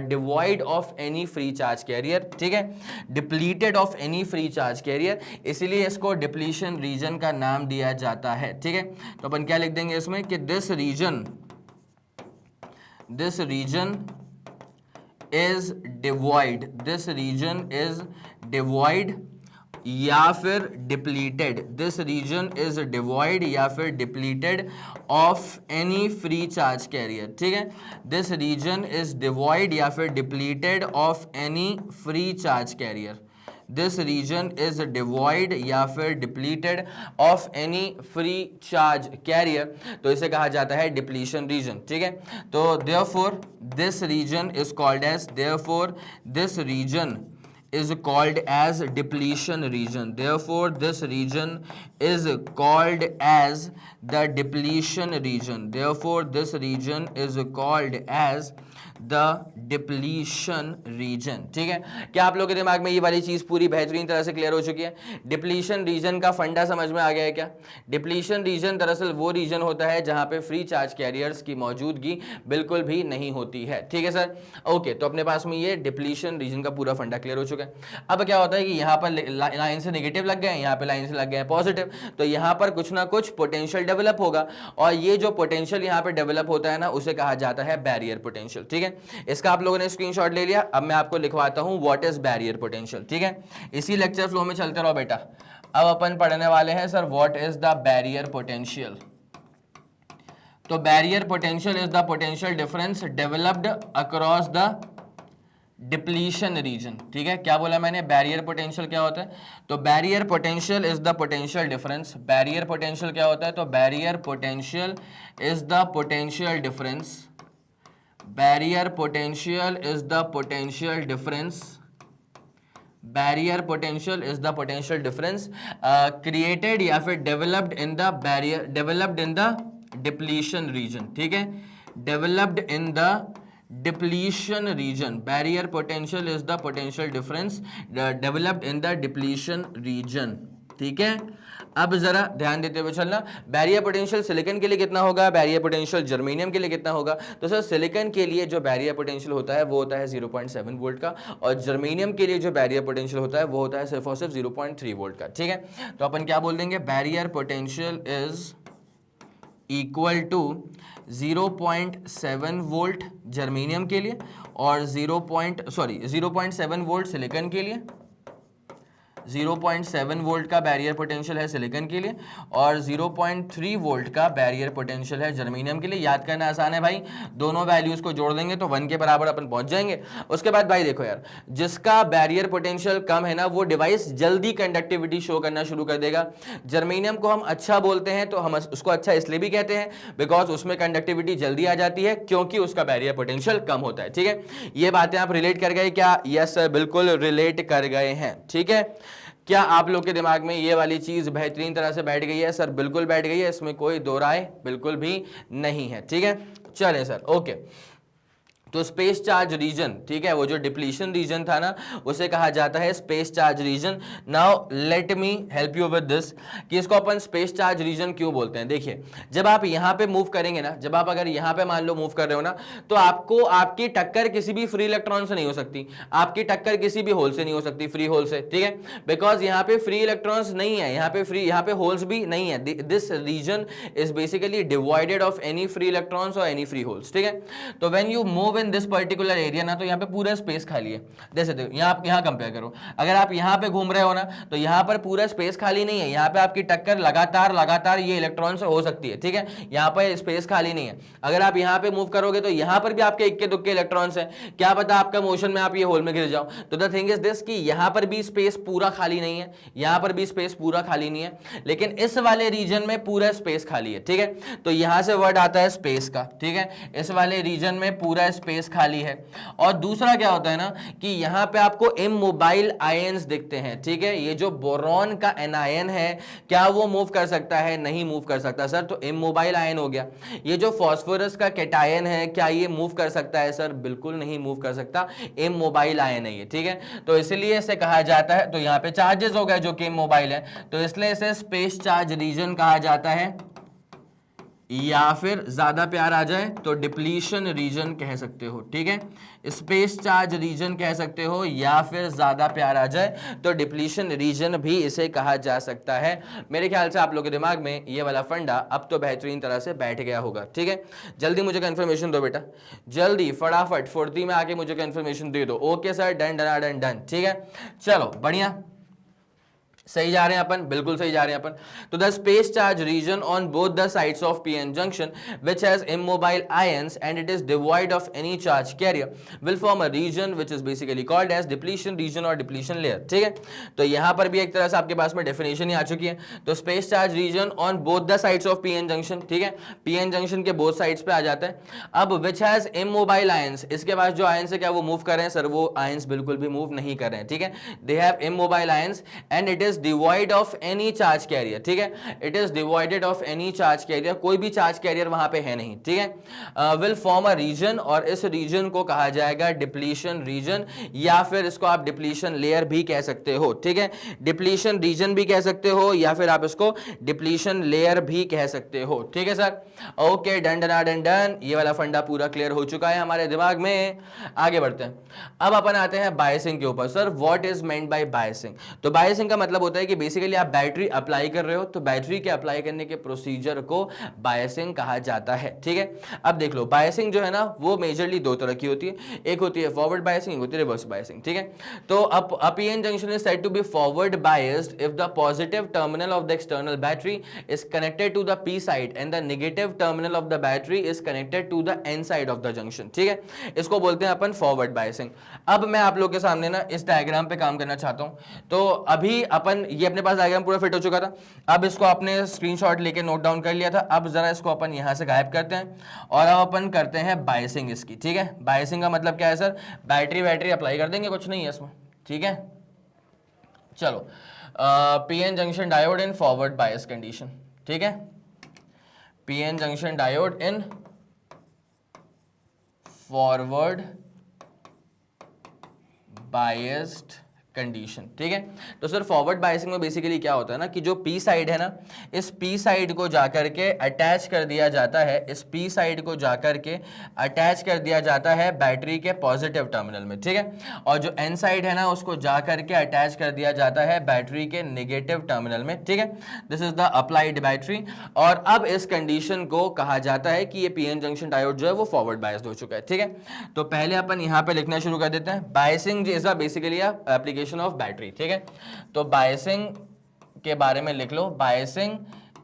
devoid of any free charge carrier, ठीक है, depleted of any free charge carrier, इसीलिए इसको डिप्लीशन रीजन का नाम दिया जाता है, ठीक है। तो अपन क्या लिख देंगे इसमें कि this region is devoid, this region is devoid या फिर depleted, this region is devoid या फिर depleted of any free charge carrier, ठीक है। दिस रीजन इज डिवॉइड या फिर depleted of any free charge carrier, this region is devoid या फिर depleted of any free charge carrier, तो इसे कहा जाता है डिप्लीशन रीजन, ठीक है। तो therefore this region is called as, therefore this region is called as depletion region, therefore this region is called as the depletion region, therefore this region is called as the depletion region, ठीक है। क्या आप लोगों के दिमाग में ये वाली चीज पूरी बेहतरीन तरह से क्लियर हो चुकी है। डिप्लीशन रीजन का फंडा समझ में आ गया है क्या। डिप्लीशन रीजन दरअसल वो रीजन होता है जहां पे फ्री चार्ज कैरियर्स की मौजूदगी बिल्कुल भी नहीं होती है, ठीक है सर। ओके, तो अपने पास में ये डिप्लीशन रीजन का पूरा फंडा क्लियर हो चुका है। अब क्या होता है कि यहाँ पर लाइन से नेगेटिव लग गए, यहाँ पे लाइन से लग गए पॉजिटिव, तो यहाँ पर कुछ ना कुछ पोटेंशियल डेवलप होगा, और ये जो पोटेंशियल यहाँ पे डेवलप होता है ना, उसे कहा जाता है बैरियर पोटेंशियल, ठीक है। इसका आप लोगों ने स्क्रीनशॉट ले लिया। अब मैं आपको लिखवाता हूं व्हाट इज बैरियर पोटेंशियल, ठीक है। इसी लेक्चर फ्लो में चलते रहो बेटा। अब अपन पढ़ने वाले हैं sir what is the barrier potential. तो barrier potential is the potential difference developed across the depletion region, ठीक है। क्या बोला मैंने, बैरियर पोटेंशियल क्या होता है, तो barrier potential is the potential difference. Barrier potential क्या होता है, तो barrier potential is the potential difference, barrier potential is the potential difference, barrier potential is the potential difference created या फिर developed in the barrier, developed in the depletion region, ठीक है, developed in the depletion reason. Barrier potential is the potential difference developed in the depletion region, ठीक है। अब जरा ध्यान देते हुए चलना, बैरियर पोटेंशियल सिलिकॉन के लिए कितना होगा, बैरियर पोटेंशियल जर्मेनियम के लिए कितना होगा। तो सर सिलिकॉन के लिए जो बैरियर पोटेंशियल होता है वो होता है 0.7 वोल्ट का, और जर्मेनियम के लिए जो बैरियर पोटेंशियल होता है वो होता है सिर्फ और सिर्फ 0.3 वोल्ट का, ठीक है। तो अपन क्या बोल देंगे, barrier potential is equal to 0.7 volt germanium के लिए और 0.7 वोल्ट सिलिकॉन के लिए, 0.7 वोल्ट का बैरियर पोटेंशियल है सिलिकॉन के लिए और 0.3 वोल्ट का बैरियर पोटेंशियल है जर्मेनियम के लिए। याद करना आसान है भाई, दोनों वैल्यूज को जोड़ देंगे तो 1 के बराबर अपन पहुंच जाएंगे। उसके बाद भाई देखो यार, जिसका बैरियर पोटेंशियल कम है ना, वो डिवाइस जल्दी कंडक्टिविटी शो करना शुरू कर देगा। जर्मेनियम को हम अच्छा बोलते हैं, तो हम उसको अच्छा इसलिए भी कहते हैं बिकॉज उसमें कंडक्टिविटी जल्दी आ जाती है, क्योंकि उसका बैरियर पोटेंशियल कम होता है, ठीक है। ये बातें आप रिलेट कर गए क्या? यस सर, बिल्कुल रिलेट कर गए हैं, ठीक है। क्या आप लोग के दिमाग में ये वाली चीज बेहतरीन तरह से बैठ गई है? सर बिल्कुल बैठ गई है, इसमें कोई दो राय बिल्कुल भी नहीं है, ठीक है। चलें सर, ओके। तो स्पेस चार्ज रीजन, ठीक है, वो जो डिप्लीशन रीजन था ना, उसे कहा जाता है space charge region. Now let me help you with this कि इसको अपन स्पेस चार्ज रीजन क्यों बोलते हैं। देखिए, जब आप यहां पे मूव करेंगे ना, जब आप अगर यहां पे मान लो मूव कर रहे हो ना, तो आपको आपकी टक्कर किसी भी फ्री इलेक्ट्रॉन से नहीं हो सकती, आपकी टक्कर किसी भी होल से नहीं हो सकती, फ्री होल से, ठीक है, बिकॉज यहाँ पे फ्री इलेक्ट्रॉन्स नहीं है, यहाँ पे होल्स भी नहीं है। This region is basically divided of any free electrons और एनी फ्री होल्स, ठीक है। तो when you move in this particular area ना, तो यहाँ पे पूरा स्पेस खाली है। जैसे देखो यहाँ कंपेयर करो, अगर आप यहाँ पे घूम रहे हो ना, तो यहाँ पर पूरा स्पेस खाली नहीं है, यहाँ पे आपकी टक्कर लगातार ये इलेक्ट्रॉन से हो सकती है, ठीक है, यहाँ पर स्पेस खाली नहीं है। अगर आप यहाँ पे मूव करोगे तो यहाँ पर भी आपके इक्के दुक्के इलेक्ट्रॉन्स हैं, क्या पता आपका मोशन में आप ये होल में गिर जाओ। तो द थिंग इज दिस कि यहाँ पर भी स्पेस पूरा खाली नहीं है, यहाँ पर भी स्पेस पूरा खाली नहीं है, लेकिन इस वाले रीजन में पूरा स्पेस खाली है, ठीक है। तो यहां से वर्ड आता है स्पेस का, ठीक है, इस वाले रीजन में पूरा स्पेस खाली है। और दूसरा क्या होता है ना कि यहां पे आपको इमोबाइल आयंस दिखते हैं, ठीक है। ये जो बोरॉन का एनायन है, क्या वो मूव कर सकता है? नहीं मूव कर सकता सर, तो इमोबाइल आयन हो गया। ये जो फास्फोरस का कैटायन है, क्या ये मूव कर सकता है? सर बिल्कुल नहीं मूव कर सकता, इमोबाइल आयन है ये, ठीक है। तो इसलिए इसे कहा जाता है, तो यहाँ पे चार्जेस हो गए जो कि इमोबाइल है, तो इसलिए इसे स्पेस चार्ज रीजन कहा जाता है, या फिर ज्यादा प्यार आ जाए तो डिप्लीशन रीजन कह सकते हो, ठीक है। स्पेस चार्ज रीजन कह सकते हो, या फिर ज्यादा प्यार आ जाए तो डिप्लीशन रीजन भी इसे कहा जा सकता है। मेरे ख्याल से आप लोगों के दिमाग में ये वाला फंडा अब तो बेहतरीन तरह से बैठ गया होगा, ठीक है। जल्दी मुझे कंफर्मेशन दो बेटा, जल्दी फटाफट फुर्ती में आके मुझे कंफर्मेशन दे दो। Okay sir, done done done done, ठीक है। चलो बढ़िया, सही जा रहे हैं अपन, बिल्कुल सही जा रहे हैं अपन। तो the space charge region on both the sides of PN junction which has immobile ions and it is devoid of any charge carrier will form a region which is basically called as depletion region और depletion layer, ठीक है। तो यहां पर भी एक तरह से आपके पास में डेफिनेशन ही आ चुकी है। तो space charge region on both the sides of PN junction, ठीक है, पीएन जंक्शन के बोथ साइड्स पे आ जाता है। अब व्हिच हैज इमोबाइल आयंस, इसके पास जो आयंस है क्या वो मूव कर रहे हैं? सर वो आयंस बिल्कुल भी मूव नहीं कर रहे हैं, ठीक है। They have immobile ions and it is devoid of any charge carrier, ठीक है, it is devoided of any charge carrier, कोई भी चार्ज कैरियर वहां पे है नहीं, ठीक है। विल फॉर्म अ रीजन, और इस रीजन को कहा जाएगा डिप्लीशन रीजन, या फिर इसको आप डिप्लीशन लेयर भी कह सकते हो, ठीक है। डिप्लीशन रीजन भी कह सकते हो, या फिर आप इसको डिप्लीशन लेयर भी कह सकते हो, ठीक है sir. Okay, done done done done, ये वाला फंडा पूरा क्लियर हो चुका है हमारे दिमाग में। आगे बढ़ते हैं, अब अपन आते हैं बायसिंग के ऊपर। Sir what is meant by biasing? तो बायसिंग का मतलब होता है कि बेसिकली आप बैटरी अप्लाई कर रहे हो, तो बैटरी के अप्लाई करने के प्रोसीजर को बायसिंग कहा जाता है, ठीक है। अब देख लो, बायसिंग जो है ना वो मेजरली दो तरह की होती है, एक होती है फॉरवर्ड बायसिंग, एक होती है रिवर्स बायसिंग, ठीक है। तो a PN junction is said to be forward biased if the positive terminal of the external battery is connected to the P side and the negative terminal of the battery is connected to the N side of the junction, ठीक है। इसको बोलते हैं अपन forward biasing. अब मैं आप लोग के सामने ना इस डायग्राम पे काम करना चाहता हूं। तो अभी अपन ये अपने पास डायग्राम पूरा फिट हो चुका था, अब इसको आपने स्क्रीनशॉट लेके नोट डाउन कर लिया था। अब जरा इसको अपन यहां से गायब करते हैं और अब अपन करते हैं बायसिंग इसकी, ठीक है। बायसिंग का मतलब क्या है सर? बैटरी अप्लाई कर देंगे, कुछ नहीं है इसमें, ठीक है। चलो, PN junction diode in forward bias condition, ठीक है। PN junction diode in forward biased condition, ठीक है। तो सर फॉरवर्ड बायसिंग में बेसिकली क्या होता है ना कि जो पी साइड है ना, इस पी साइड को जाकर के अटैच कर दिया जाता है, इस पी साइड को जाकर के अटैच कर दिया जाता है बैटरी के पॉजिटिव टर्मिनल में, ठीक है। और जो एन साइड है ना उसको जाकर के अटैच कर दिया जाता है बैटरी के नेगेटिव टर्मिनल में, ठीक है। This is the applied battery. और अब इस कंडीशन को कहा जाता है कि ये पीएन जंक्शन डायोड जो है वो फॉरवर्ड बायस्ड हो चुका है, ठीक है। तो पहले अपन यहां पे लिखना शुरू कर देते हैं, biasing is basically application of battery, ठीक है। तो बायसिंग के बारे में लिख लो, biasing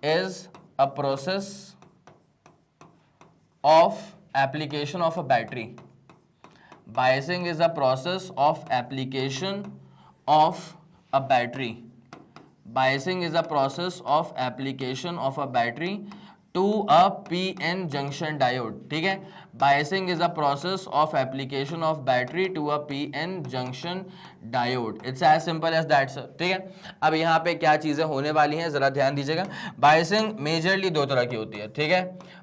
is a process of application of a battery. Biasing is a process of application of a battery. Biasing is a process of application of a battery to a PN junction diode, ठीक है। Biasing is a process of application of battery to a PN junction diode. It's as simple as that sir, ठीक है। अब यहाँ पे क्या चीजें होने वाली हैं जरा ध्यान दीजिएगा। बायसिंग मेजरली दो तरह की होती है, ठीक है।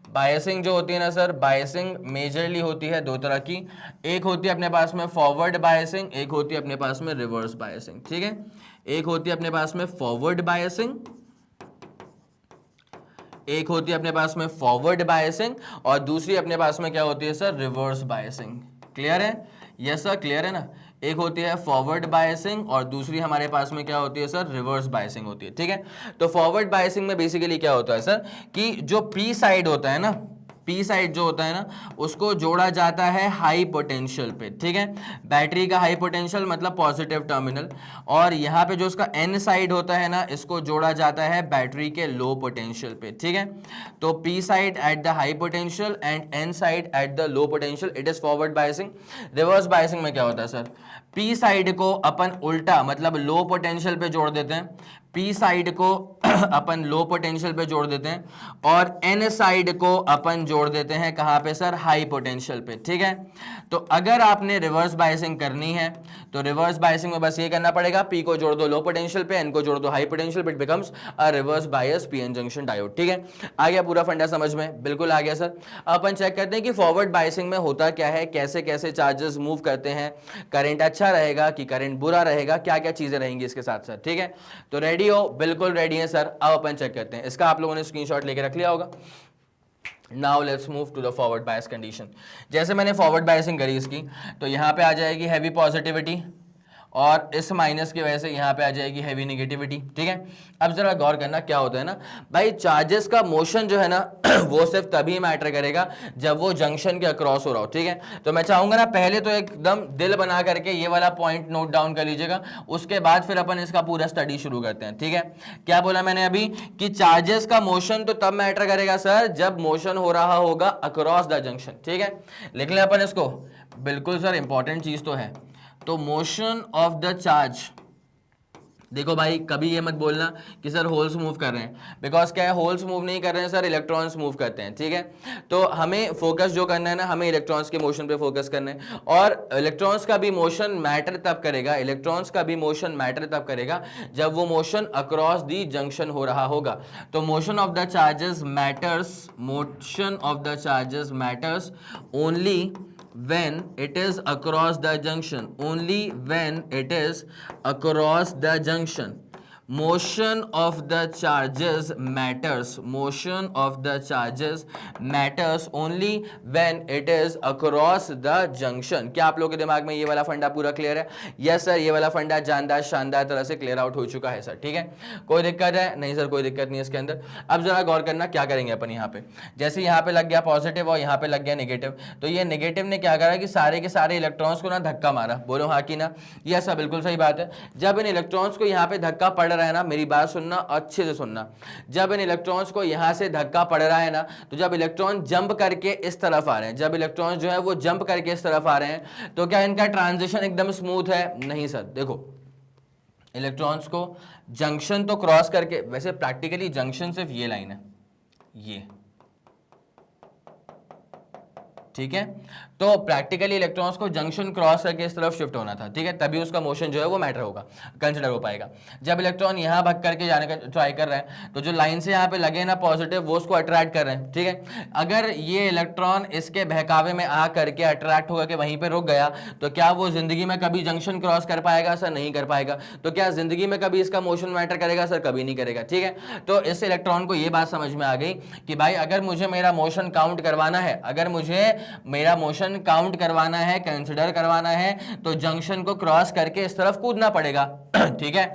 बायसिंग जो होती है ना सर, बायसिंग मेजरली होती है दो तरह की, एक होती है अपने पास में फॉरवर्ड बायसिंग, एक होती है अपने पास में रिवर्स बायसिंग, ठीक है। एक होती है अपने पास में फॉरवर्ड बायसिंग, एक होती है अपने पास में फॉरवर्ड बायसिंग, और दूसरी अपने पास में क्या होती है सर? Reverse biasing. क्लियर है? यस सर, क्लियर है ना। एक होती है फॉरवर्ड बायसिंग और दूसरी हमारे पास में क्या होती है सर? रिवर्स बायसिंग होती है, ठीक है। तो फॉरवर्ड बायसिंग में बेसिकली क्या होता है सर कि जो पी साइड होता है ना, पी साइड जो होता है ना उसको जोड़ा जाता है हाई पोटेंशियल पे, ठीक है। बैटरी का हाई पोटेंशियल मतलब पॉजिटिव टर्मिनल, और यहाँ पे जो उसका एन साइड होता है ना इसको जोड़ा जाता है बैटरी के लो पोटेंशियल पे, ठीक है। तो P side at the high potential and N side at the low potential, it is forward biasing. Reverse biasing में क्या होता है सर, पी साइड को अपन उल्टा मतलब लो पोटेंशियल पे जोड़ देते हैं, पी साइड को अपन लो पोटेंशियल पे जोड़ देते हैं, और एन साइड को अपन जोड़ देते हैं कहां पे सर, हाई पोटेंशियल पे, ठीक है। तो अगर आपने रिवर्स बायसिंग करनी है तो रिवर्स बायसिंग में बस ये करना पड़ेगा, पी को जोड़ दो लो पोटेंशियल पे, एन को जोड़ दो हाई पोटेंशियल पे, it becomes a reverse bias PN junction diode, ठीक है। आ गया पूरा फंडा समझ में, बिल्कुल आ गया सर। अपन चेक करते हैं कि फॉरवर्ड बायसिंग में होता क्या है, कैसे कैसे चार्जेस मूव करते हैं, करंट अच्छा रहेगा कि करंट बुरा रहेगा, क्या क्या चीजें रहेंगी इसके साथ साथ, ठीक है। तो रेडी हो, बिल्कुल रेडी है सर। अब अपन चेक करते हैं, इसका आप लोगों ने स्क्रीनशॉट लेके रख लिया होगा। Now let's move to the forward bias condition. जैसे मैंने फॉरवर्ड बायसिंग करी इसकी, तो यहां पे आ जाएगी हैवी पॉजिटिविटी, और इस माइनस की वजह से यहाँ पे आ जाएगी हैवी नेगेटिविटी, ठीक है। अब जरा गौर करना क्या होता है ना भाई, चार्जेस का मोशन जो है ना वो सिर्फ तभी मैटर करेगा जब वो जंक्शन के अक्रॉस हो रहा हो, ठीक है। तो मैं चाहूंगा ना पहले तो एकदम दिल बना करके ये वाला पॉइंट नोट डाउन कर लीजिएगा, उसके बाद फिर अपन इसका पूरा स्टडी शुरू करते हैं, ठीक है। क्या बोला मैंने अभी कि चार्जेस का मोशन तो तब मैटर करेगा सर जब मोशन हो रहा होगा अक्रॉस द जंक्शन, ठीक है। लिख लें अपन इसको, बिल्कुल सर इंपॉर्टेंट चीज तो है। तो मोशन ऑफ द चार्ज, देखो भाई कभी ये मत बोलना कि सर होल्स मूव कर रहे हैं, बिकॉज क्या है, होल्स मूव नहीं कर रहे हैं सर, इलेक्ट्रॉन्स मूव करते हैं, ठीक है। तो हमें फोकस जो करना है ना, हमें इलेक्ट्रॉन्स के मोशन पे फोकस करना है, और इलेक्ट्रॉन्स का भी मोशन मैटर तब करेगा, इलेक्ट्रॉन्स का भी मोशन मैटर तब करेगा जब वो मोशन अक्रॉस दी जंक्शन हो रहा होगा। तो motion of the charges matters, motion of the charges matters only when it is across the junction, only when it is across the junction. Motion of the charges matters, motion of the charges matters only when it is across the junction. क्या आप लोगों के दिमाग में ये वाला फंडा पूरा क्लियर है? यस सर, ये वाला फंडा जानदार शानदार तरह से क्लियर आउट हो चुका है सर, ठीक है। कोई दिक्कत है? नहीं सर कोई दिक्कत नहीं है इसके अंदर। अब जरा गौर करना क्या करेंगे अपन, यहाँ पे जैसे यहाँ पे लग गया पॉजिटिव और यहाँ पे लग गया नेगेटिव, तो ये नेगेटिव ने क्या करा कि सारे के सारे इलेक्ट्रॉन्स को ना धक्का मारा, बोलो हाँ कि ना? यस सर बिल्कुल सही बात है। जब इन इलेक्ट्रॉन्स को यहाँ पे धक्का पड़ रहा है ना, मेरी बात सुनना अच्छे से सुनना, जब इन इलेक्ट्रॉन्स को यहां से धक्का पड़ रहा है ना, तो जब इलेक्ट्रॉन जंप करके इस तरफ आ रहे हैं, जब इलेक्ट्रॉन जो है वो जंप करके इस तरफ आ रहे हैं, तो क्या इनका ट्रांजिशन एकदम स्मूथ है? नहीं सर। देखो इलेक्ट्रॉन्स को जंक्शन तो क्रॉस करके, वैसे प्रैक्टिकली जंक्शन सिर्फ ये लाइन है, ये, ठीक है। तो प्रैक्टिकली इलेक्ट्रॉन्स को जंक्शन क्रॉस करके इस तरफ शिफ्ट होना था, ठीक है, तभी उसका मोशन जो है वो मैटर होगा, कंसिडर हो पाएगा। जब इलेक्ट्रॉन यहां भग करके जाने का ट्राई कर रहे हैं, तो जो लाइन से यहाँ पे लगे ना पॉजिटिव, वो उसको अट्रैक्ट कर रहे हैं, ठीक है। अगर ये इलेक्ट्रॉन इसके बहकावे में आ करके अट्रैक्ट होकर के वहीं पे रुक गया, तो क्या वो जिंदगी में कभी जंक्शन क्रॉस कर पाएगा? सर नहीं कर पाएगा। तो क्या जिंदगी में कभी इसका मोशन मैटर करेगा? सर कभी नहीं करेगा, ठीक है। तो इस इलेक्ट्रॉन को ये बात समझ में आ गई कि भाई अगर मुझे मेरा मोशन काउंट करवाना है, अगर मुझे मेरा मोशन काउंट करवाना है, कंसीडर करवाना है, तो जंक्शन को क्रॉस करके इस तरफ कूदना पड़ेगा, ठीक है।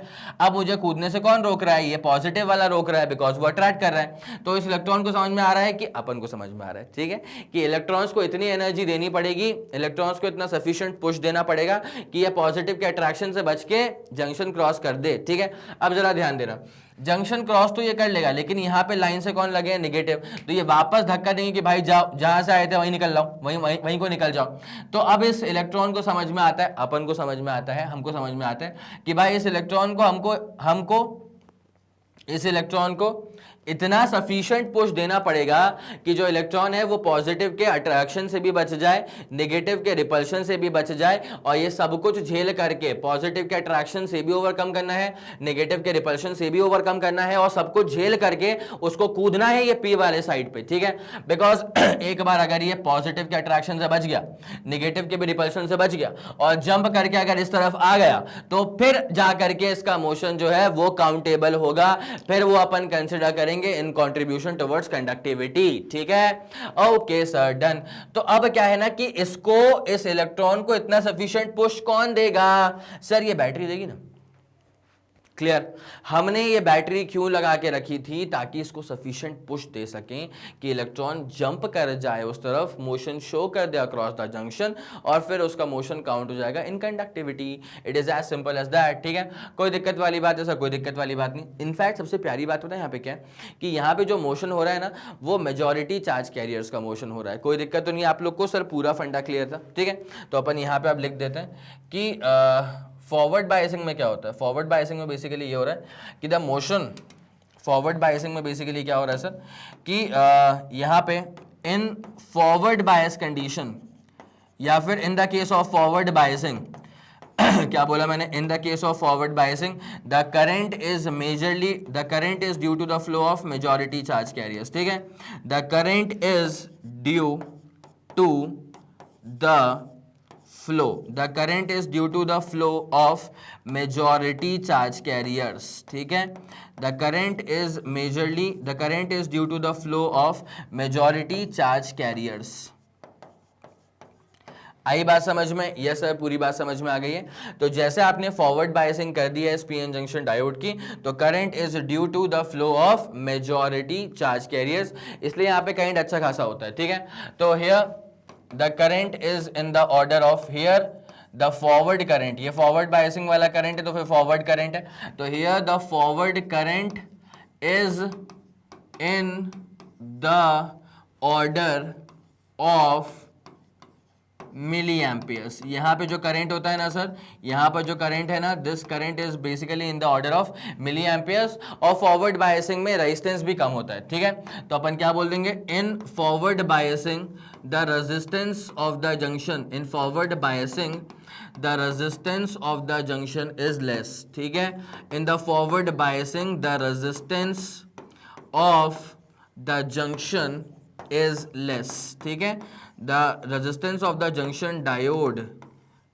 अब मुझे कूदने से कौन रोक रहा है? ये पॉजिटिव वाला रोक रहा है, बिकॉज वो अट्रैक्ट कर रहा है। तो इस इलेक्ट्रॉन को समझ में आ रहा है कि अपन को समझ में आ रहा है, ठीक है, कि इलेक्ट्रॉन्स को इतनी एनर्जी देनी पड़ेगी, इलेक्ट्रॉन्स को इतना सफिशिएंट पुश देना पड़ेगा कि ये पॉजिटिव के अट्रैक्शन से बच के जंक्शन क्रॉस कर दे, ठीक है। अब जरा ध्यान देना, जंक्शन क्रॉस तो ये कर लेगा, लेकिन यहाँ पे लाइन से कौन लगे हैं? नेगेटिव। तो ये वापस धक्का देंगे कि भाई जाओ, जहां से आए थे वहीं निकल जाओ, वहीं को निकल जाओ। तो अब इस इलेक्ट्रॉन को समझ में आता है, अपन को समझ में आता है, हमको समझ में आता है कि भाई इस इलेक्ट्रॉन को हमको इस इलेक्ट्रॉन को इतना सफिशिएंट पुश देना पड़ेगा कि जो इलेक्ट्रॉन है वो पॉजिटिव के अट्रैक्शन से भी बच जाए, नेगेटिव के रिपल्शन से भी बच जाए, और ये सब कुछ झेल करके पॉजिटिव के अट्रैक्शन से भी ओवरकम करना है, नेगेटिव के रिपल्शन से भी ओवरकम करना है, और सब कुछ झेल करके उसको कूदना है ये पी वाले साइड पे, ठीक है। बिकॉज एक बार अगर ये पॉजिटिव के अट्रैक्शन से बच गया, नेगेटिव के भी रिपल्शन से बच गया, और जंप करके अगर इस तरफ आ गया, तो फिर जा करके इसका मोशन जो है वो काउंटेबल होगा, फिर वो अपन कंसिडर करेंगे इन कंट्रीब्यूशन टुवर्ड्स कंडक्टिविटी, ठीक है। Okay sir done. तो अब क्या है ना कि इसको, इस इलेक्ट्रॉन को इतना सफिशिएंट पुश कौन देगा? सर ये बैटरी देगी ना, क्लियर। हमने ये बैटरी क्यों लगा के रखी थी, ताकि इसको सफिशिएंट पुश दे सकें कि इलेक्ट्रॉन जंप कर जाए उस तरफ, मोशन शो कर दे अक्रॉस द जंक्शन, और फिर उसका मोशन काउंट हो जाएगा in conductivity. It is as simple as that, ठीक है। कोई दिक्कत वाली बात है सर? कोई दिक्कत वाली बात नहीं। इनफैक्ट सबसे प्यारी बात पता है यहाँ पे क्या है, कि यहाँ पे जो मोशन हो रहा है ना, वो मेजॉरिटी चार्ज कैरियर्स का मोशन हो रहा है। कोई दिक्कत तो नहीं है आप लोग को? सर पूरा फंडा क्लियर था, ठीक है। तो अपन यहाँ पे आप लिख देते हैं कि फॉरवर्ड बायसिंग में क्या होता है। फॉरवर्ड बायसिंग में बेसिकली ये हो रहा है कि द मोशन, फॉरवर्ड बायसिंग में बेसिकली क्या हो रहा है सर, कि यहाँ पे इन फॉरवर्ड बायस कंडीशन, या फिर in the case of forward biasing क्या बोला मैंने, in the case of forward biasing the current is majorly, the current is due to the flow of majority charge carriers, ठीक है। The current is due to the flow, the current is due to the flow of majority charge carriers, ठीक है। the current is due to the flow of majority charge carriers। आई बात समझ में? Yes sir, पूरी बात समझ में आ गई है। तो जैसे आपने फॉरवर्ड बायसिंग कर दी है इस पीएन जंक्शन डायोड की, तो current is due to the flow of majority charge carriers, इसलिए यहाँ पे करंट अच्छा खासा होता है, ठीक है। तो here the current is in the order of, here the forward current, ये forward biasing वाला current है तो फिर forward current है, तो here the forward current is in the order of milliamperes. यहाँ पे जो करंट होता है ना सर, यहाँ पर जो करंट है ना, this current is basically in the order of milliamperes, और फॉरवर्ड बायसिंग में रेजिस्टेंस भी कम होता है, ठीक है। तो अपन क्या बोल देंगे, in forward biasing the resistance of the junction, in forward biasing the resistance of the junction is less, ठीक है। In the forward biasing the resistance of the junction is less, ठीक है। the resistance of the junction diode,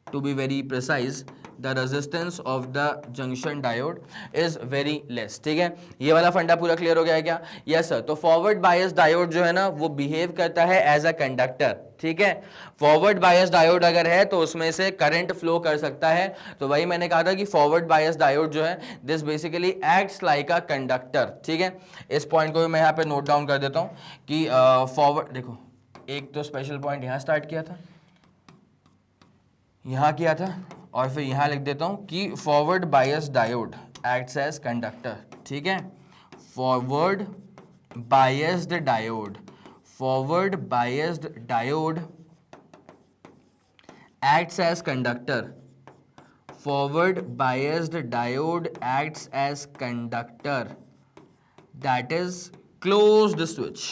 to be very precise, the resistance of the junction diode is very less, ठीक है। ये वाला फंडा पूरा क्लियर हो गया है क्या? Yes sir. तो फॉरवर्ड बायस डायोड जो है ना, वो बिहेव करता है एज अ कंडक्टर, ठीक है। फॉरवर्ड बायस डायोड अगर है तो उसमें से करंट फ्लो कर सकता है, तो वही मैंने कहा था कि फॉरवर्ड बायस डायोड जो है, this basically acts like a conductor, ठीक है। इस पॉइंट को भी मैं यहाँ पे नोट डाउन कर देता हूँ कि फॉरवर्ड, देखो एक तो स्पेशल पॉइंट यहाँ स्टार्ट किया था, यहाँ किया था, और फिर यहाँ लिख देता हूँ कि forward bias diode acts as conductor, ठीक है। Forward biased diode, forward biased diode acts as conductor, forward biased diode acts as conductor, that is closed switch,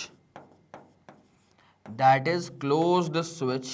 that is closed switch,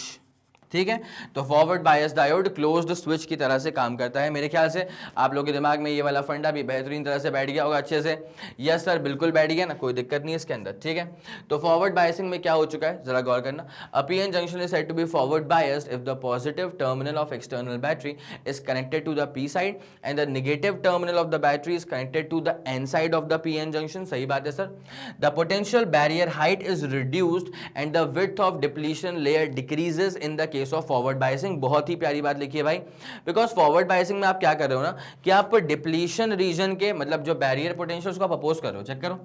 ठीक है। तो forward bias diode closed switch की तरह से काम करता है। मेरे ख्याल से आप लोगों के दिमाग में ये वाला फंडा भी बेहतरीन तरह से बैठ गया होगा अच्छे से। यस सर, बिल्कुल बैठ गया ना, कोई दिक्कत नहीं है इसके अंदर, ठीक है। तो फॉरवर्ड बायसिंग में क्या हो चुका है, जरा गौर करना। A PN junction is said to be forward biased if the positive terminal of external battery is connected to the P side and the negative terminal of the battery is connected to the N side of the PN junction. सही बात है sir. The potential barrier height is reduced and the width of depletion layer decreases in the case of forward biasing. बहुत ही प्यारी बात लिखी है भाई, बिकॉज फॉरवर्ड बायसिंग में आप क्या कर रहे हो ना, कि आप डिप्लीशन रीजन के, मतलब जो बैरियर पोटेंशियल उसको आप अपोज कर रहे हो। चेक करो,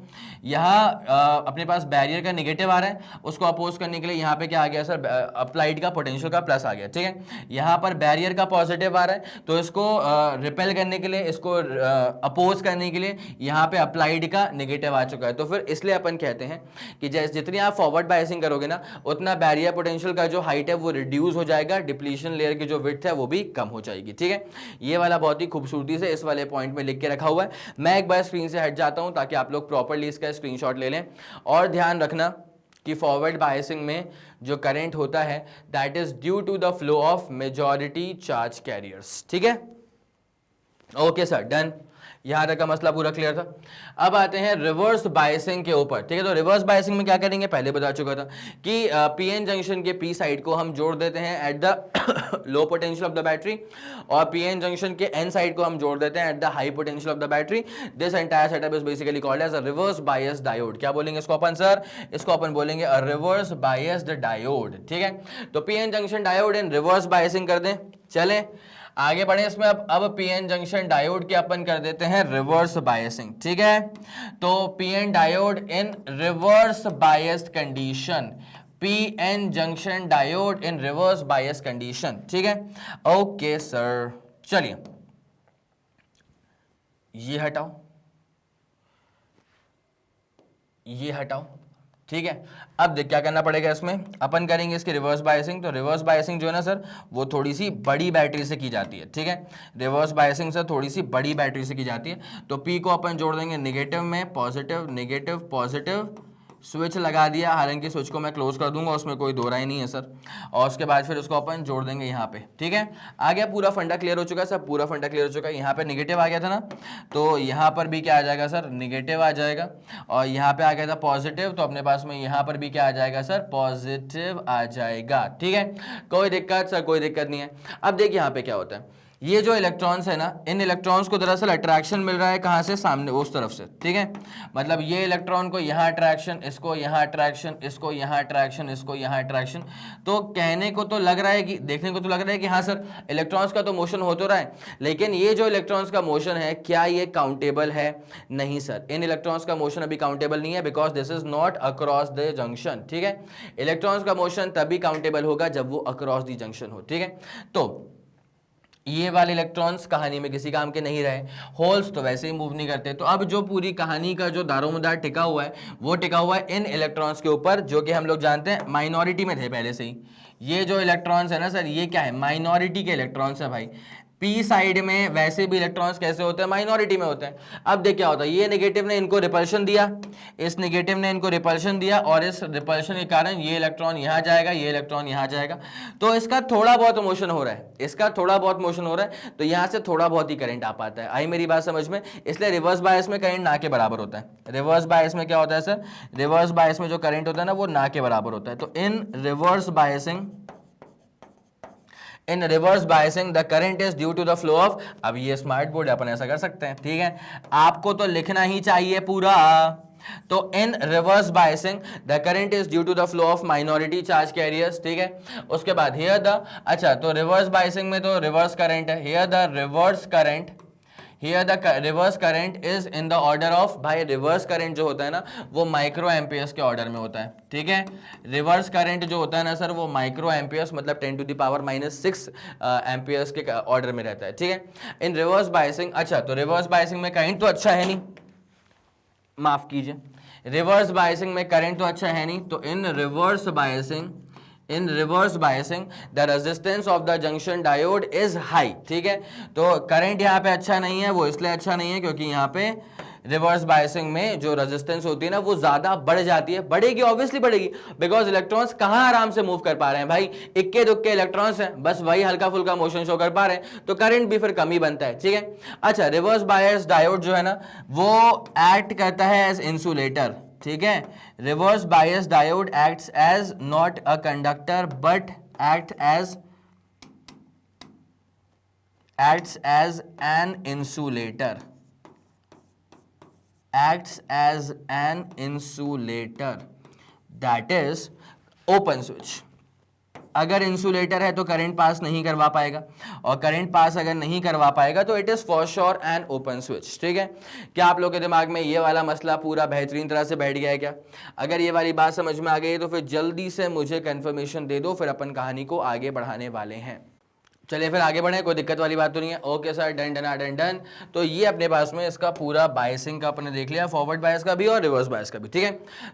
यहाँ अपने पास बैरियर का नेगेटिव आ रहा है, उसको अपोज करने के लिए यहाँ पे क्या आ गया सर, अप्लाइड का पोटेंशियल का प्लस आ गया, ठीक है। यहाँ पर बैरियर का पॉजिटिव आ रहा है, तो इसको रिपेल करने के लिए, इसको अपोज करने के लिए यहाँ पे अप्लाइड का नेगेटिव आ चुका है। तो फिर इसलिए अपन कहते हैं कि जैसे जितनी आप फॉरवर्ड बायसिंग करोगे ना, उतना बैरियर पोटेंशियल का जो हाइट है वो रिड्यूस हो जाएगा, डिप्लीशन लेयर की जो विड्थ है वो भी कम हो जाएगी, ठीक है। ये वाला बहुत ही खूबसूरती से इस वाले पॉइंट में लिख के रखा हुआ है। मैं एक बार स्क्रीन से हट जाता हूं ताकि आप लोग प्रॉपर्ली इसका स्क्रीनशॉट ले लें। और ध्यान रखना कि फॉरवर्ड बायसिंग में जो करंट होता है that is due to the flow of majority charge carriers, ठीक है। Okay sir, done. यहां तक का मसला पूरा क्लियर था। अब आते हैं रिवर्स बायसिंग के ऊपर, ठीक है। तो रिवर्स बायसिंग में क्या करेंगे, पहले बता चुका था कि पीएन जंक्शन के पी साइड को हम जोड़ देते हैं at the low potential of the battery, और पीएन जंक्शन के एन साइड को हम जोड़ देते हैं at the high potential of the battery. This entire setup is basically called as a reverse bias diode. क्या बोलेंगे इसको अपन सर, इसको अपन बोलेंगे अ रिवर्स बायस्ड डायोड, ठीक है। तो पीएन जंक्शन डायोड इन रिवर्स बायसिंग कर दें, चले। आगे बढ़े इसमें। अब पीएन जंक्शन डायोड की अपन कर देते हैं रिवर्स बायसिंग, ठीक है। तो PN diode in reverse biased condition, PN junction diode in reverse bias condition, ठीक है। ओके सर, चलिए ये हटाओ, ये हटाओ, ठीक है। अब देख क्या करना पड़ेगा इसमें, अपन करेंगे इसकी रिवर्स बायसिंग। तो रिवर्स बायसिंग जो है ना सर, वो थोड़ी सी बड़ी बैटरी से की जाती है, ठीक है। रिवर्स बायसिंग सर थोड़ी सी बड़ी बैटरी से की जाती है। तो पी को अपन जोड़ देंगे नेगेटिव में, पॉजिटिव नेगेटिव पॉजिटिव, स्विच लगा दिया। हालांकि स्विच को मैं क्लोज कर दूंगा, उसमें कोई दो राय नहीं है सर। और उसके बाद फिर उसको अपन जोड़ देंगे यहाँ पे, ठीक है। आ गया, पूरा फंडा क्लियर हो चुका है सर, पूरा फंडा क्लियर हो चुका है। यहाँ पे नेगेटिव आ गया था ना, तो यहाँ पर भी क्या आ जाएगा सर, नेगेटिव आ जाएगा। और यहाँ पे आ गया था पॉजिटिव, तो अपने पास में यहाँ पर भी क्या आ जाएगा सर, पॉजिटिव आ जाएगा, ठीक है। कोई दिक्कत सर, कोई दिक्कत नहीं है। अब देखिए यहाँ पे क्या होता है, ये जो इलेक्ट्रॉन्स है ना, इन इलेक्ट्रॉन्स को दरअसल अट्रैक्शन मिल रहा है कहाँ से, सामने उस तरफ से, ठीक है। मतलब ये इलेक्ट्रॉन को यहाँ अट्रैक्शन, इसको यहाँ अट्रैक्शन, इसको यहाँ अट्रैक्शन, इसको यहाँ अट्रैक्शन। तो कहने को तो लग रहा है कि, देखने को तो लग रहा है कि हाँ सर इलेक्ट्रॉन्स का तो मोशन हो तो रहा है, लेकिन ये जो इलेक्ट्रॉन्स का मोशन है क्या ये काउंटेबल है? नहीं सर, इन इलेक्ट्रॉन्स का मोशन अभी काउंटेबल नहीं है, because this is not across the junction, ठीक है। इलेक्ट्रॉन्स का मोशन तभी काउंटेबल होगा जब वो अक्रॉस द जंक्शन हो, ठीक है। तो ये वाले इलेक्ट्रॉन्स कहानी में किसी काम के नहीं रहे, होल्स तो वैसे ही मूव नहीं करते। तो अब जो पूरी कहानी का जो दारोमदार टिका हुआ है, वो टिका हुआ है इन इलेक्ट्रॉन्स के ऊपर, जो कि हम लोग जानते हैं माइनॉरिटी में थे पहले से ही। ये जो इलेक्ट्रॉन्स है ना सर, ये क्या है, माइनॉरिटी के इलेक्ट्रॉन्स है भाई। पी साइड में वैसे भी इलेक्ट्रॉन्स कैसे होते हैं, माइनॉरिटी में होते हैं। अब देख क्या होता है, ये नेगेटिव ने इनको रिपल्शन दिया, इस नेगेटिव ने इनको रिपल्शन दिया, और इस रिपल्शन के कारण ये इलेक्ट्रॉन यहां जाएगा, ये इलेक्ट्रॉन यहां जाएगा। तो इसका थोड़ा बहुत मोशन हो रहा है, इसका थोड़ा बहुत मोशन हो रहा है, तो यहां से थोड़ा बहुत ही करंट आ पाता है। आई मेरी बात समझ में? इसलिए रिवर्स बायस में करंट ना के बराबर होता है। रिवर्स बायस में क्या होता है सर, रिवर्स बायस में जो करंट होता है ना, वो ना के बराबर होता है। तो in reverse biasing, in reverse biasing the current is due to the flow of, अब ये स्मार्ट बोर्ड है, अपन ऐसा कर सकते हैं, ठीक है। आपको तो लिखना ही चाहिए पूरा। तो in reverse biasing the current is due to the flow of minority charge carriers, ठीक है। उसके बाद हियर द, अच्छा तो रिवर्स बायसिंग में तो रिवर्स करंट है, here the reverse current, here the reverse current is in the order of, भाई रिवर्स करंट जो होता है ना, वो माइक्रो एम्पियर्स के ऑर्डर में होता है, ठीक है। रिवर्स करंट जो होता है ना सर, वो माइक्रो एम्पियर्स मतलब 10 टू द पावर -6 एम्पियर्स के ऑर्डर में रहता है, ठीक है। इन रिवर्स बायसिंग, अच्छा तो रिवर्स बायसिंग में करंट तो अच्छा है नहीं, माफ कीजिए, रिवर्स बायसिंग में करंट तो अच्छा है नहीं। तो in reverse biasing, in reverse biasing the resistance of the junction diode is high, ठीक है। तो करंट यहाँ पे अच्छा नहीं है, वो इसलिए अच्छा नहीं है क्योंकि यहाँ पे रिवर्स बायसिंग में जो रेजिस्टेंस होती है ना, वो ज्यादा बढ़ जाती है। बढ़ेगी, ऑब्वियसली बढ़ेगी, बिकॉज इलेक्ट्रॉन्स कहाँ आराम से मूव कर पा रहे हैं भाई, इक्के दुक्के इलेक्ट्रॉन्स हैं, बस वही हल्का फुल्का मोशन शो कर पा रहे हैं, तो करंट भी फिर कम ही बनता है, ठीक है। अच्छा, रिवर्स बायस डायोड जो है ना, वो एक्ट करता है एज इंसुलेटर, ठीक है। Reverse bias diode acts as not a conductor but acts as an insulator, acts as an insulator, that is open switch। अगर इंसुलेटर है तो करंट पास नहीं करवा पाएगा, और करंट पास अगर नहीं करवा पाएगा तो it is for sure an open switch, ठीक है। क्या आप लोगों के दिमाग में ये वाला मसला पूरा बेहतरीन तरह से बैठ गया है क्या? अगर ये वाली बात समझ में आ गई है तो फिर जल्दी से मुझे कंफर्मेशन दे दो, फिर अपन कहानी को आगे बढ़ाने वाले हैं। चलिए फिर आगे बढ़े, कोई दिक्कत वाली बात तो नहीं है। Okay sir, done done done done. तो ये अपने पास में इसका पूरा बायसिंग का अपने देख लिया, फॉरवर्ड बायस का भी और रिवर्स बायस का भी, ठीक है।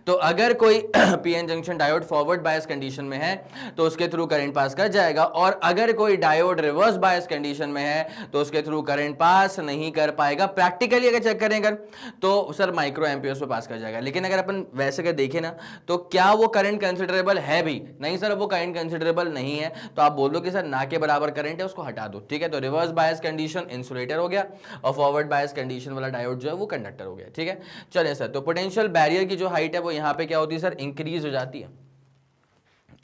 तो अगर कोई PN junction diode forward bias condition में है तो उसके थ्रू करंट पास कर जाएगा, और अगर कोई डायोड रिवर्स बायस कंडीशन में है तो उसके थ्रू करंट पास नहीं कर पाएगा। प्रैक्टिकली अगर चेक करें अगर, तो सर माइक्रो एम्पियर्स पे पास कर जाएगा। लेकिन अगर अपन वैसे अगर देखें ना, तो क्या वो करंट कंसिडरेबल है भी? नहीं सर, वो करंट कंसिडरेबल नहीं है। तो आप बोल दो कि सर ना के बराबर करंट है, उसको हटा दो, ठीक है। तो रिवर्स बायस कंडीशन इंसुलेटर हो गया, और फॉरवर्ड बायस कंडीशन वाला डायोड जो है वो कंडक्टर हो गया, ठीक है। चलिए सर, तो पोटेंशियल बैरियर की जो हाइट है वो यहाँ पे क्या होती है सर, इंक्रीज हो जाती है।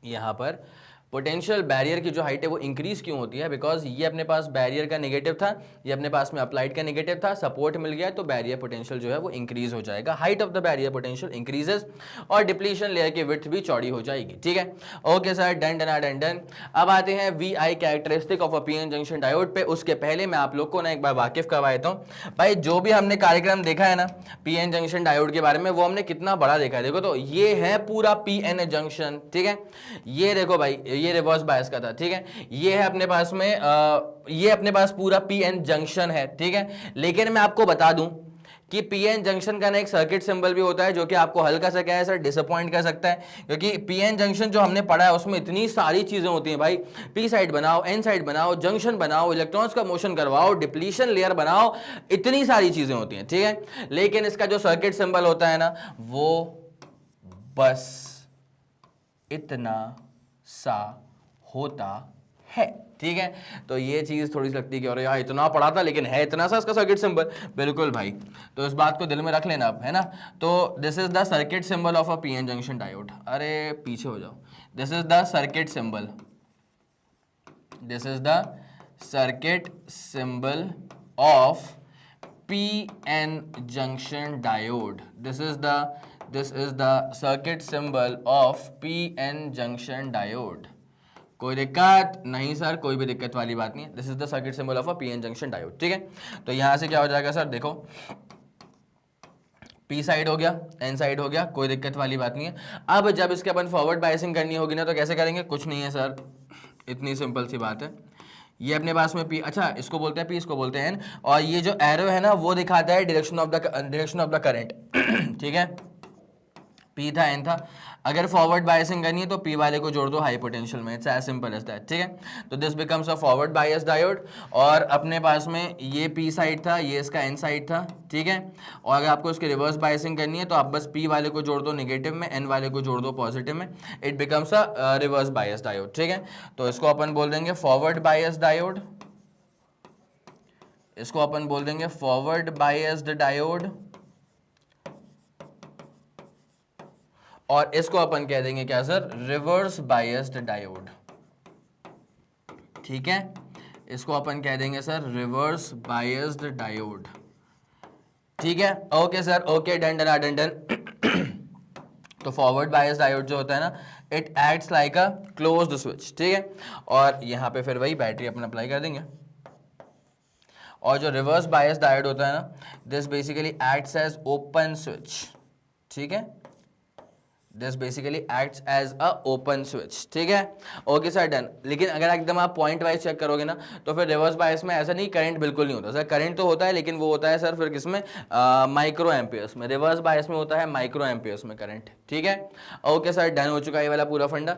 यहाँ पर पोटेंशियल बैरियर की जो हाइट है वो इंक्रीज क्यों होती है? बिकॉज ये अपने पास बैरियर का नेगेटिव था, ये अपने पास में अप्लाइड का नेगेटिव था, सपोर्ट मिल गया तो बैरियर पोटेंशियल जो है वो इंक्रीज हो जाएगा, height of the barrier potential increases और डिप्लीशन लेयर की विड्थ भी चौड़ी हो जाएगी। ठीक है, okay sir, done done done done. अब आते हैं V I characteristic of a PN junction diode पे। उसके पहले मैं आप लोग को ना एक बार वाकिफ करवा देता हूँ। भाई जो भी हमने कार्यक्रम देखा है ना पीएन जंक्शन डायोड के बारे में, वो हमने कितना बड़ा देखा है। देखो तो ये है पूरा पीएन जंक्शन, ठीक है, ये देखो भाई ये रिवर्स बायस का था, ठीक है, ये है अपने पास में ये अपने पास पूरा पीएन जंक्शन है, ठीक है। लेकिन मैं आपको बता दूं कि पीएन जंक्शन का ना एक सर्किट सिंबल भी होता है जो कि आपको हल्का सा क्या है सर डिसअपॉइंट कर सकता है, क्योंकि पीएन जंक्शन जो हमने पढ़ा है उसमें इतनी सारी चीजें होती हैं भाई, पी साइड बनाओ, एन साइड बनाओ, जंक्शन बनाओ, इलेक्ट्रॉन्स का मोशन करवाओ, डिप्लीशन लेयर बनाओ, इतनी सारी चीजें होती हैं, ठीक है। लेकिन इसका जो सर्किट सिंबल होता है ना वो बस इतना सा होता है, ठीक है। तो ये चीज थोड़ी सी लगती है कि अरे यार इतना पढ़ा था लेकिन है इतना सा इसका सर्किट सिंबल, बिल्कुल भाई, तो इस बात को दिल में रख लेना अब, है ना। तो this is the circuit symbol of a PN junction diode. अरे पीछे हो जाओ, this is the circuit symbol, this is the circuit symbol of PN junction diode, this is the circuit symbol of PN junction diode. कोई दिक्कत नहीं sir, कोई भी दिक्कत वाली बात नहीं है, this is the circuit symbol of a PN junction diode, ठीक है। तो यहां से क्या हो जाएगा सर, देखो पी साइड हो गया, एन साइड हो गया, कोई दिक्कत वाली बात नहीं है। अब जब इसके अपन फॉरवर्ड बायसिंग करनी होगी ना तो कैसे करेंगे, कुछ नहीं है सर, इतनी सिंपल सी बात है। ये अपने पास में पी, अच्छा इसको बोलते हैं पी, इसको बोलते हैं एन, और ये जो एरो है ना वो दिखाता है डायरेक्शन ऑफ द करंट, ठीक है। पी था एन था, अगर फॉरवर्ड बायसिंग करनी है तो पी वाले को जोड़ दो हाई पोटेंशियल में, it's as simple as that, ठीक है। तो this becomes a forward bias diode, और अपने पास में ये पी साइड था, ये इसका एन साइड था, ठीक है। और अगर आपको इसकी रिवर्स बायसिंग करनी है तो आप बस पी वाले को जोड़ दो नेगेटिव में, एन वाले को जोड़ दो पॉजिटिव में, it becomes a reverse bias diode, ठीक है। तो इसको अपन बोल देंगे फॉरवर्ड बायस डायोड, इसको अपन बोल देंगे फॉरवर्ड बायस्ड डायोड, और इसको अपन कह देंगे क्या सर, रिवर्स बायस्ड डायोड, ठीक है। इसको अपन कह देंगे सर रिवर्स बायस्ड डायोड, ठीक है। Okay sir, okay, done done done done. तो फॉरवर्ड बायस्ड डायोड जो होता है ना, it acts like a closed switch, ठीक है। और यहां पे फिर वही बैटरी अपन अप्लाई कर देंगे। और जो रिवर्स बायस्ड डायोड होता है ना, this basically acts as open switch, ठीक है, this basically acts as a open switch, ठीक है। Okay sir, done. लेकिन अगर एकदम आप पॉइंट वाइज चेक करोगे ना तो फिर रिवर्स बायस में ऐसा नहीं, करंट बिल्कुल नहीं होता सर, करंट तो होता है लेकिन वो होता है सर फिर किसमें, माइक्रो एम्पियर्स में, रिवर्स बायस में होता है माइक्रो एम्पियर्स में करंट, ठीक है। ओके सर, डन हो चुका है ये वाला पूरा फंडा।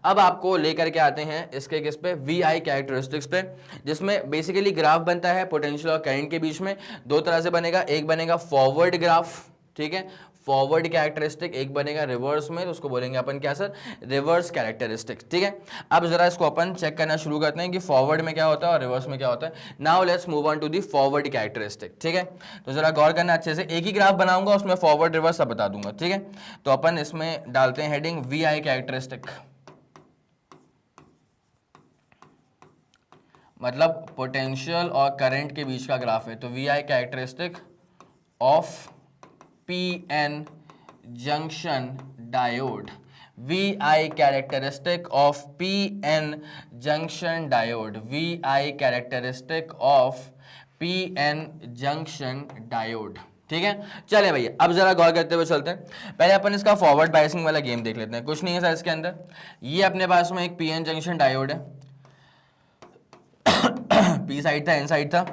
अब आपको लेकर के आते हैं इसके किस पे, वी आई कैरेक्टरिस्टिक्स पे, जिसमें बेसिकली ग्राफ बनता है पोटेंशियल और करंट के बीच में, दो तरह से बनेगा, एक बनेगा फॉरवर्ड ग्राफ, ठीक है, फॉरवर्ड कैरेक्टरिस्टिक, एक बनेगा रिवर्स में, तो उसको बोलेंगे अपन क्या सर, रिवर्स कैरेक्टरिस्टिक, ठीक है। अब जरा इसको अपन चेक करना शुरू करते हैं कि फॉरवर्ड में क्या होता है और रिवर्स में क्या होता है। Now let's move on to the forward characteristic, ठीक है। तो जरा गौर करना अच्छे से, एक ही ग्राफ बनाऊंगा उसमें फॉरवर्ड रिवर्स सब बता दूंगा, ठीक है। तो अपन इसमें डालते हैं हेडिंग वी आई कैरेक्टरिस्टिक, मतलब पोटेंशियल और करंट के बीच का ग्राफ है, तो V I characteristic of PN junction diode, VI characteristic of PN junction diode, VI characteristic of PN junction diode, ठीक है। चले भैया अब जरा गौर करते हुए चलते हैं, पहले अपन इसका फॉरवर्ड बायसिंग वाला गेम देख लेते हैं। कुछ नहीं है सर इसके अंदर, ये अपने पास में एक PN जंक्शन डायोड है, पी साइड था एन साइड था,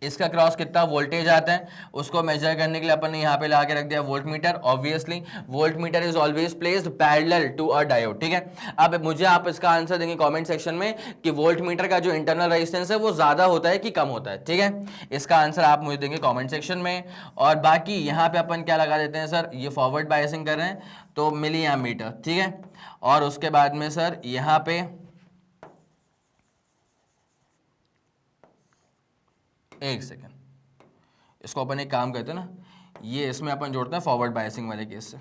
इसका क्रॉस कितना वोल्टेज आता है उसको मेजर करने के लिए अपन ने यहाँ पे लगा के रख दिया voltmeter. Obviously voltmeter is always placed parallel to a diode, ठीक है। अब मुझे आप इसका आंसर देंगे कमेंट सेक्शन में कि वोल्ट मीटर का जो इंटरनल रेजिस्टेंस है वो ज्यादा होता है कि कम होता है, ठीक है। इसका आंसर आप मुझे देंगे कॉमेंट सेक्शन में। और बाकी यहाँ पे अपन क्या लगा देते हैं सर, ये फॉरवर्ड बायसिंग कर रहे हैं तो मिली एमीटर, ठीक है। और उसके बाद में सर यहाँ पे एक सेकेंड, इसको अपन एक काम करते हैं ना, ये इसमें अपन जोड़ते हैं फॉरवर्ड बायसिंग वाले केस से,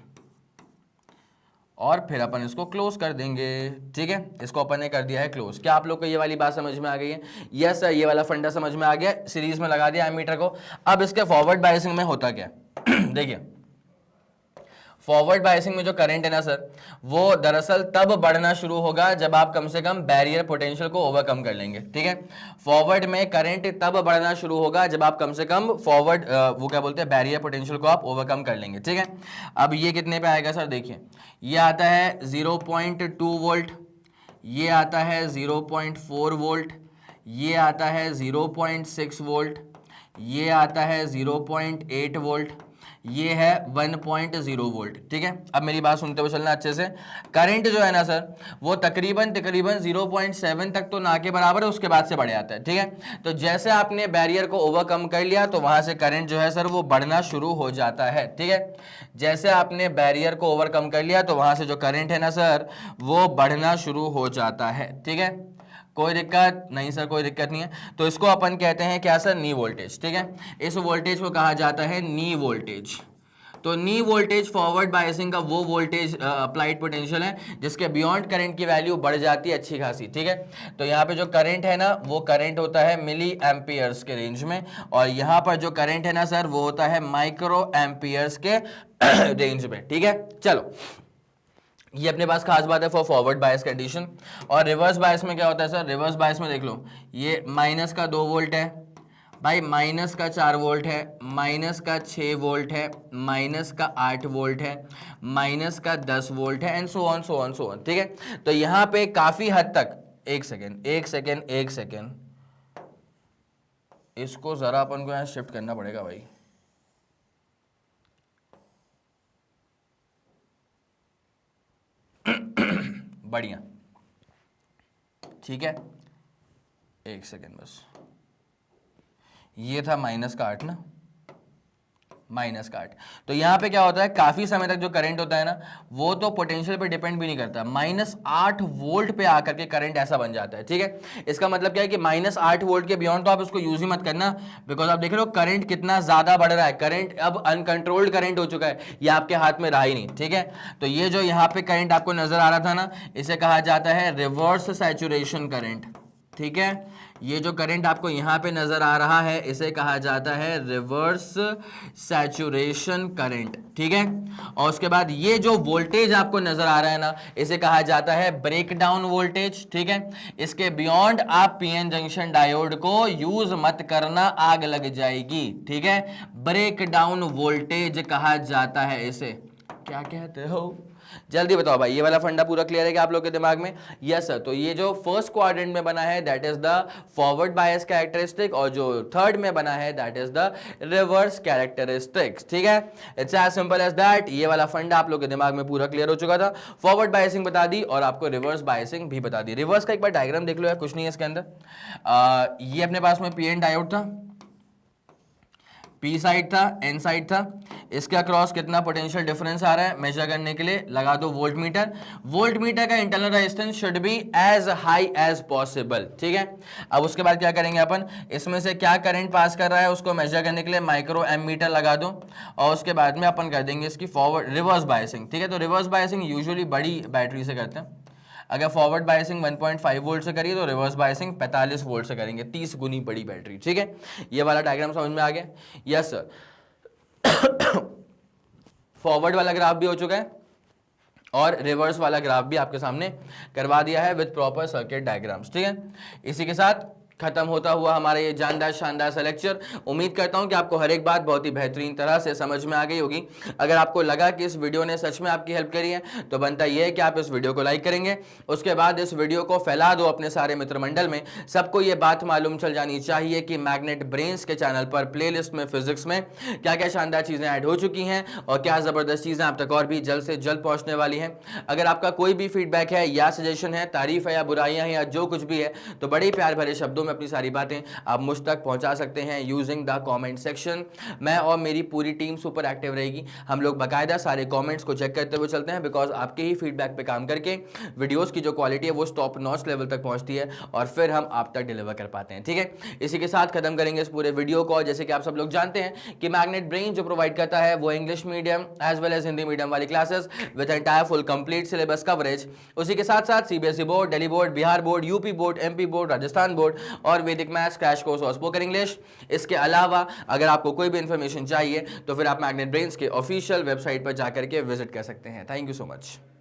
और फिर अपन इसको क्लोज कर देंगे। ठीक है, इसको अपन ने कर दिया है क्लोज। क्या आप लोग को ये वाली बात समझ में आ गई है? यस सर, ये वाला फंडा समझ में आ गया, सीरीज में लगा दिया एमीटर को। अब इसके फॉरवर्ड बायसिंग में होता क्या देखिए, फॉरवर्ड बायसिंग में जो करंट है ना सर, वो दरअसल तब बढ़ना शुरू होगा जब आप कम से कम बैरियर पोटेंशियल को ओवरकम कर लेंगे। ठीक है, फॉरवर्ड में करंट तब बढ़ना शुरू होगा जब आप कम से कम फॉरवर्ड वो क्या बोलते हैं, बैरियर पोटेंशियल को आप ओवरकम कर लेंगे। ठीक है, अब ये कितने पे आएगा सर? देखिए, ये आता है 0.2 वोल्ट, ये आता है 0.4 वोल्ट, ये आता है 0.6 वोल्ट, ये आता है 0.8 वोल्ट, ये है 1.0 वोल्ट। ठीक है, अब मेरी बात सुनते हुए चलना अच्छे से। करंट जो है ना सर, वो तकरीबन 0.7 तक तो ना के बराबर है, उसके बाद से बढ़ जाता है। ठीक है, तो जैसे आपने बैरियर को ओवरकम कर लिया तो वहां से करंट जो है सर वो बढ़ना शुरू हो जाता है। ठीक है, जैसे आपने बैरियर को ओवरकम कर लिया तो वहां से जो करंट है ना सर वो बढ़ना शुरू हो जाता है। ठीक है, कोई दिक्कत नहीं सर? कोई दिक्कत नहीं है। तो इसको अपन कहते हैं क्या सर? नी वोल्टेज। ठीक है, इस वोल्टेज को कहा जाता है नी वोल्टेज। तो नी वोल्टेज फॉरवर्ड बायसिंग का वो वोल्टेज अप्लाइड पोटेंशियल है जिसके बियॉन्ड करंट की वैल्यू बढ़ जाती है अच्छी खासी। ठीक है, तो यहाँ पे जो करंट है ना वो करंट होता है मिली एम्पियर्स के रेंज में, और यहाँ पर जो करंट है ना सर वो होता है माइक्रो एम्पियर्स के रेंज में। ठीक है, चलो ये अपने पास खास बात है फॉर फॉरवर्ड बायस कंडीशन। और रिवर्स बायस में क्या होता है सर? रिवर्स बायस में देख लो, ये माइनस का 2 वोल्ट है भाई, माइनस का 4 वोल्ट है, माइनस का 6 वोल्ट है, माइनस का 8 वोल्ट है, माइनस का 10 वोल्ट है, and so on so on so on. ठीक है, तो यहाँ पे काफी हद तक, एक सेकेंड, इसको जरा अपन को यहाँ शिफ्ट करना पड़ेगा भाई। बढ़िया, ठीक है, एक सेकेंड बस। ये था माइनस का 8 ना, माइनस का 8। तो यहाँ पे क्या होता है, काफी समय तक जो करंट होता है ना वो तो पोटेंशियल पे डिपेंड भी नहीं करता, -8 वोल्ट पे आकर के करंट ऐसा बन जाता है। ठीक है, इसका मतलब क्या है कि -8 वोल्ट के बियॉन्ड तो आप इसको यूज ही मत करना, बिकॉज आप देख रहे हो करंट कितना ज्यादा बढ़ रहा है। करंट अब अनकंट्रोल्ड करंट हो चुका है, ये आपके हाथ में रहा ही नहीं। ठीक है, तो ये जो यहाँ पे करंट आपको नजर आ रहा था ना, इसे कहा जाता है रिवर्स सैचुरेशन करंट। ठीक है, ये जो करंट आपको यहाँ पे नजर आ रहा है इसे कहा जाता है रिवर्स सैचुरेशन करंट। ठीक है, और उसके बाद ये जो वोल्टेज आपको नजर आ रहा है ना इसे कहा जाता है ब्रेकडाउन वोल्टेज। ठीक है, इसके बियॉन्ड आप पीएन जंक्शन डायोड को यूज मत करना, आग लग जाएगी। ठीक है, ब्रेकडाउन वोल्टेज कहा जाता है इसे। क्या कहते हो? जल्दी बताओ भाई, ये वाला फंडा पूरा क्लियर है क्या आप लोग के दिमाग में? Yes sir. तो ये जो फर्स्ट क्वाड्रेंट में बना है that is the forward bias characteristic, और जो थर्ड में बना है that is the reverse characteristics. ठीक है, it's as simple as that. ये वाला फंडा आप लोग के दिमाग में पूरा क्लियर हो चुका था। फॉरवर्ड बायसिंग बता दी और आपको रिवर्स बायसिंग भी बता दी। रिवर्स का एक बार डायग्राम देख लो यार, कुछ नहीं है इसके अंदर। ये अपने पास में पी एन डायोड था, पी साइड था, एन साइड था, इसके अक्रॉस कितना पोटेंशियल डिफरेंस आ रहा है मेजर करने के लिए लगा दो वोल्ट मीटर। वोल्ट मीटर का internal resistance should be as high as possible. ठीक है, अब उसके बाद क्या करेंगे अपन, इसमें से क्या करंट पास कर रहा है उसको मेजर करने के लिए माइक्रो एमीटर लगा दो, और उसके बाद में अपन कर देंगे इसकी फॉरवर्ड रिवर्स बायसिंग। ठीक है, तो रिवर्स बायसिंग यूजुअली बड़ी बैटरी से करते हैं। अगर फॉरवर्ड बायसिंग 1.5 वोल्ट से करिए तो रिवर्स बायसिंग 45 वोल्ट से करेंगे, 30 गुनी बड़ी बैटरी। ठीक है, ये वाला डायग्राम समझ में आ गया? Yes sir. फॉरवर्ड वाला ग्राफ भी हो चुका है और रिवर्स वाला ग्राफ भी आपके सामने करवा दिया है विद प्रॉपर सर्किट डायग्राम्स। ठीक है, इसी के साथ खत्म होता हुआ हमारा ये जानदार शानदार सा लेक्चर। उम्मीद करता हूं कि आपको हर एक बात बहुत ही बेहतरीन तरह से समझ में आ गई होगी। अगर आपको लगा कि इस वीडियो ने सच में आपकी हेल्प करी है तो बनता यह है कि आप इस वीडियो को लाइक करेंगे, उसके बाद इस वीडियो को फैला दो अपने सारे मित्र मंडल में। सबको ये बात मालूम चल जानी चाहिए कि मैग्नेट ब्रेन्स के चैनल पर प्लेलिस्ट में फिजिक्स में क्या क्या शानदार चीजें ऐड हो चुकी हैं और क्या जबरदस्त चीजें आप तक और भी जल्द से जल्द पहुंचने वाली हैं। अगर आपका कोई भी फीडबैक है या सजेशन है, तारीफ है या बुराइयां हैं या जो कुछ भी है, तो बड़े प्यार भरे शब्दों में अपनी सारी बातें आप मुझ तक पहुंचा सकते हैं यूजिंग द कमेंट सेक्शन। मैं और मेरी पूरी टीम सुपर एक्टिव रहेगी, हम लोग बाकायदा सारे कमेंट्स को चेक करते हुए चलते हैं, बिकॉज आपके ही फीडबैक पे काम करके वीडियोस की जो क्वालिटी है वो टॉप नॉच लेवल तक पहुंचती है और फिर हम आप तक डिलीवर कर पाते हैं। ठीक है, इसी के साथ खत्म करेंगे इस पूरे वीडियो को। जैसे कि आप सब लोग जानते हैं कि मैग्नेट ब्रेन जो प्रोवाइड करता है वो English medium as well as Hindi medium वाली classes with entire full complete syllabus coverage. उसी के साथ साथ CBSE board, Delhi board, Bihar board, UP board, MP board, Rajasthan board और वैदिक मैथ्स क्रैश कोर्स और स्पोकन इंग्लिश। इसके अलावा अगर आपको कोई भी इंफॉर्मेशन चाहिए तो फिर आप मैग्नेट ब्रेन्स के ऑफिशियल वेबसाइट पर जाकर के विजिट कर सकते हैं। Thank you so much.